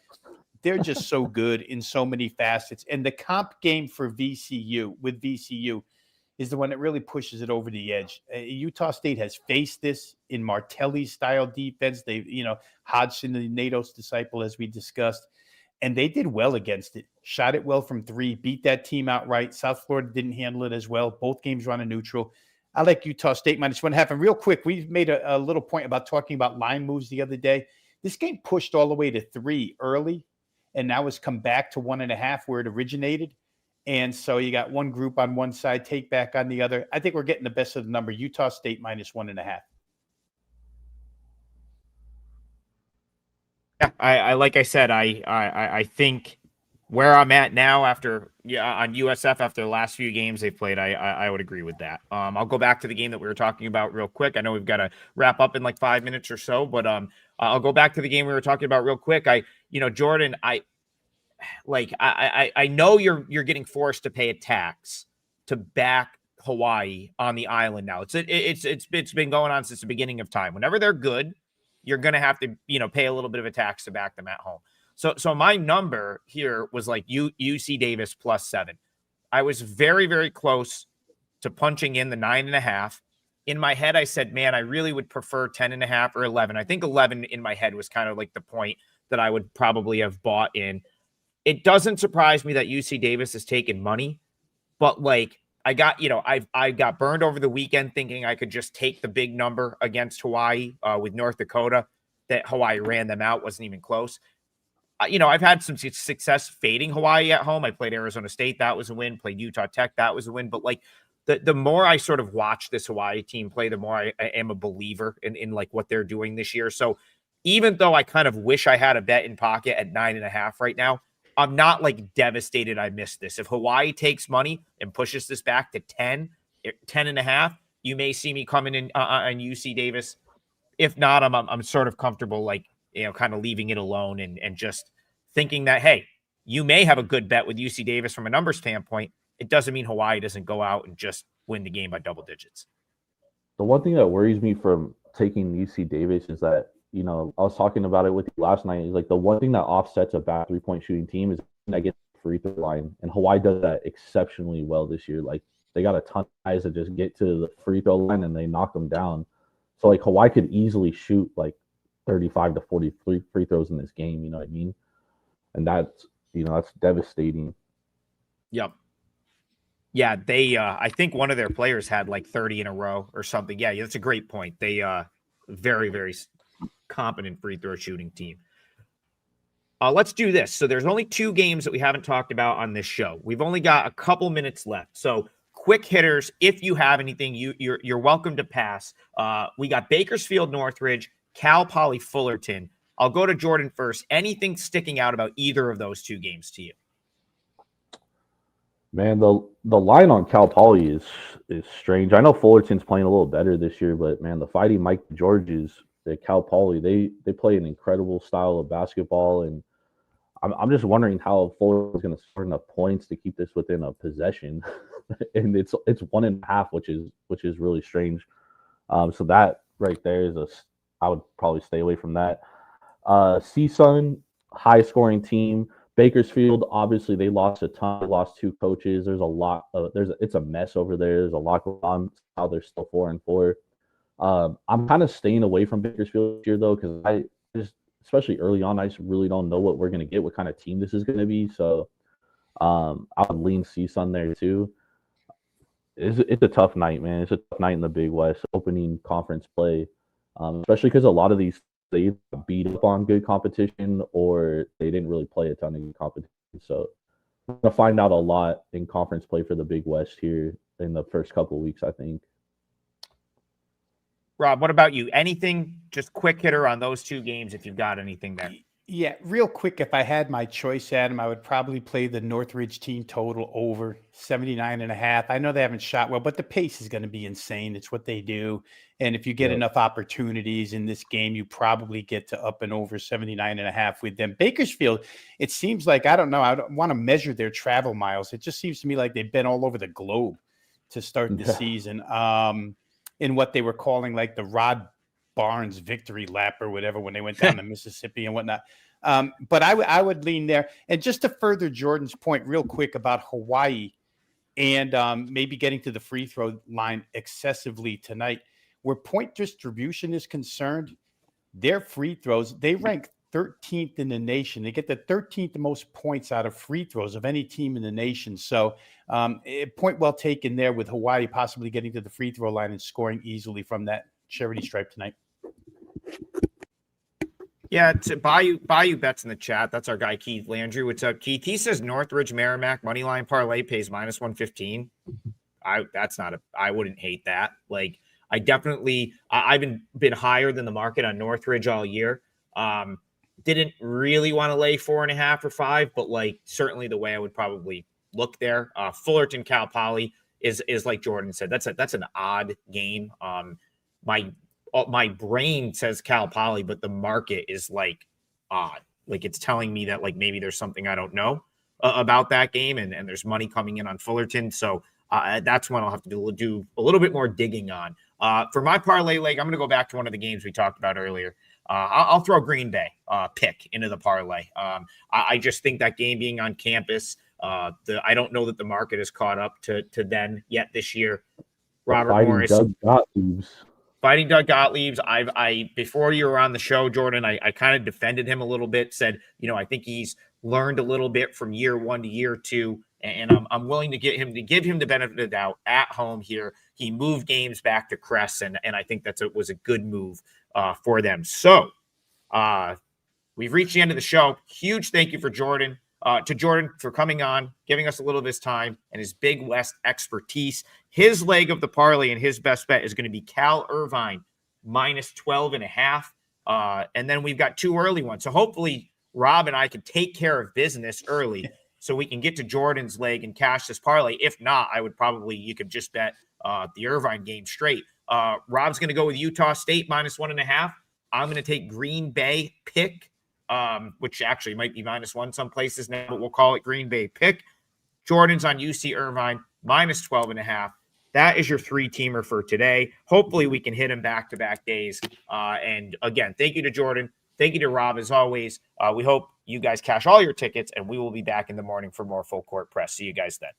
they're just so good in so many facets. And the comp game for VCU is the one that really pushes it over the edge. Utah State has faced this in Martelli's style defense. They, Hodgson, the Natos disciple, as we discussed, and they did well against it. Shot it well from three, beat that team outright. South Florida didn't handle it as well. Both games run a neutral. I like Utah State -1.5. And real quick, we made a little point about talking about line moves the other day. This game pushed all the way to 3 early, and now has come back to 1.5 where it originated. And so you got one group on one side, take back on the other. I think we're getting the best of the number. Utah State -1.5. Yeah, I like I said, I think where I'm at now after on USF after the last few games they've played, I would agree with that. I'll go back to the game that we were talking about real quick. I know we've got to wrap up in like 5 minutes or so, but I'll go back to the game we were talking about real quick. Jordan, I know you're getting forced to pay a tax to back Hawaii on the island now. It's been going on since the beginning of time. Whenever they're good, you're going to have to, pay a little bit of a tax to back them at home. So my number here was like UC Davis +7. I was very, very close to punching in the 9.5. In my head, I said, man, I really would prefer 10.5 or 11. I think 11 in my head was kind of like the point that I would probably have bought in. It doesn't surprise me that UC Davis has taken money, but like I got burned over the weekend thinking I could just take the big number against Hawaii with North Dakota, that Hawaii ran them out, wasn't even close. I've had some success fading Hawaii at home. I played Arizona State. That was a win. Played Utah Tech. That was a win. But like the more I sort of watch this Hawaii team play, the more I am a believer in like what they're doing this year. So even though I kind of wish I had a bet in pocket at 9.5 right now, I'm not like devastated I missed this. If Hawaii takes money and pushes this back to 10.5, you may see me coming in on UC Davis. If not, I'm sort of comfortable, like, kind of leaving it alone and just thinking that, hey, you may have a good bet with UC Davis from a number standpoint. It doesn't mean Hawaii doesn't go out and just win the game by double digits. The one thing that worries me from taking UC Davis is that, I was talking about it with you last night. Is like the one thing that offsets a bad 3-point shooting team is that get the free throw line. And Hawaii does that exceptionally well this year. Like they got a ton of guys that just get to the free throw line and they knock them down. So like Hawaii could easily shoot like 35 to 40 free throws in this game. You know what I mean? And that's devastating. Yep. Yeah, they I think one of their players had like 30 in a row or something. Yeah, that's a great point. They very, very competent free throw shooting team. Let's do this. So there's only 2 games that we haven't talked about on this show. We've only got a couple minutes left. So quick hitters, if you have anything, you're welcome to pass. We got Bakersfield Northridge, Cal Poly Fullerton, I'll go to Jordan first. Anything sticking out about either of those two games to you? Man, the line on Cal Poly is strange. I know Fullerton's playing a little better this year, but man, the Fighting Mike Georges at Cal Poly, they play an incredible style of basketball, and I'm just wondering how Fullerton's going to score enough points to keep this within a possession, and it's 1.5, which is really strange. So that right there is I would probably stay away from that. CSUN, high scoring team. Bakersfield, obviously, they lost a ton. They lost 2 coaches. There's a lot. It's a mess over there. There's a lot going on. How they're still 4-4. I'm kind of staying away from Bakersfield this year though, because I just, especially early on, I just really don't know what we're gonna get, what kind of team this is gonna be. So, I would lean CSUN there too. It's a tough night, man. It's a tough night in the Big West opening conference play, especially because a lot of these they beat up on good competition or they didn't really play a ton of good competition. So we're gonna find out a lot in conference play for the Big West here in the first couple of weeks, I think. Rob, what about you? Anything, just quick hitter on those two games if you've got anything there? Yeah, real quick, if I had my choice, Adam, I would probably play the Northridge team total over 79.5. I know they haven't shot well, but the pace is going to be insane. It's what they do. And if you get enough opportunities in this game, you probably get to up and over 79.5 with them. Bakersfield, it seems like, I don't know, I don't want to measure their travel miles. It just seems to me like they've been all over the globe to start the season in what they were calling like the Rod Barnes victory lap or whatever when they went down to Mississippi and whatnot. But I would lean there. And just to further Jordan's point real quick about Hawaii and maybe getting to the free throw line excessively tonight, where point distribution is concerned, their free throws, they rank 13th in the nation. They get the 13th most points out of free throws of any team in the nation. So point well taken there with Hawaii possibly getting to the free throw line and scoring easily from that charity stripe tonight. Yeah, to Bayou bets in the chat. That's our guy Keith Landry. What's up, Keith? He says Northridge Merrimack moneyline parlay pays -115. I wouldn't hate that. Like I've been higher than the market on Northridge all year. Didn't really want to lay 4.5 or 5, but like certainly the way I would probably look there. Fullerton Cal Poly is like Jordan said. That's an odd game. My brain says Cal Poly, but the market is like odd. Like it's telling me that like maybe there's something I don't know about that game, and there's money coming in on Fullerton. So that's one I'll have to do a little bit more digging on. For my parlay leg, I'm going to go back to one of the games we talked about earlier. I'll throw Green Bay pick into the parlay. I just think that game being on campus, I don't know that the market has caught up to them yet this year. Robert Morris. Fighting Doug Gottlieb's. I before you were on the show, Jordan, I kind of defended him a little bit, said, I think he's learned a little bit from year 1 to year 2, and I'm willing to give him the benefit of the doubt at home here. He moved games back to Crest, and I think was a good move for them. So we've reached the end of the show. Huge thank you for Jordan. To Jordan for coming on, giving us a little of his time and his Big West expertise. His leg of the parlay and his best bet is going to be Cal Irvine -12.5. And then we've got 2 early ones. So hopefully Rob and I can take care of business early so we can get to Jordan's leg and cash this parlay. If not, you could just bet the Irvine game straight. Rob's going to go with Utah State -1.5. I'm going to take Green Bay pick. Which actually might be -1 some places now, but we'll call it Green Bay pick. Jordan's on UC Irvine -12.5. That is your 3-teamer for today. Hopefully we can hit him back-to-back days. And again, thank you to Jordan. Thank you to Rob as always. We hope you guys cash all your tickets, and we will be back in the morning for more Full Court Press. See you guys then.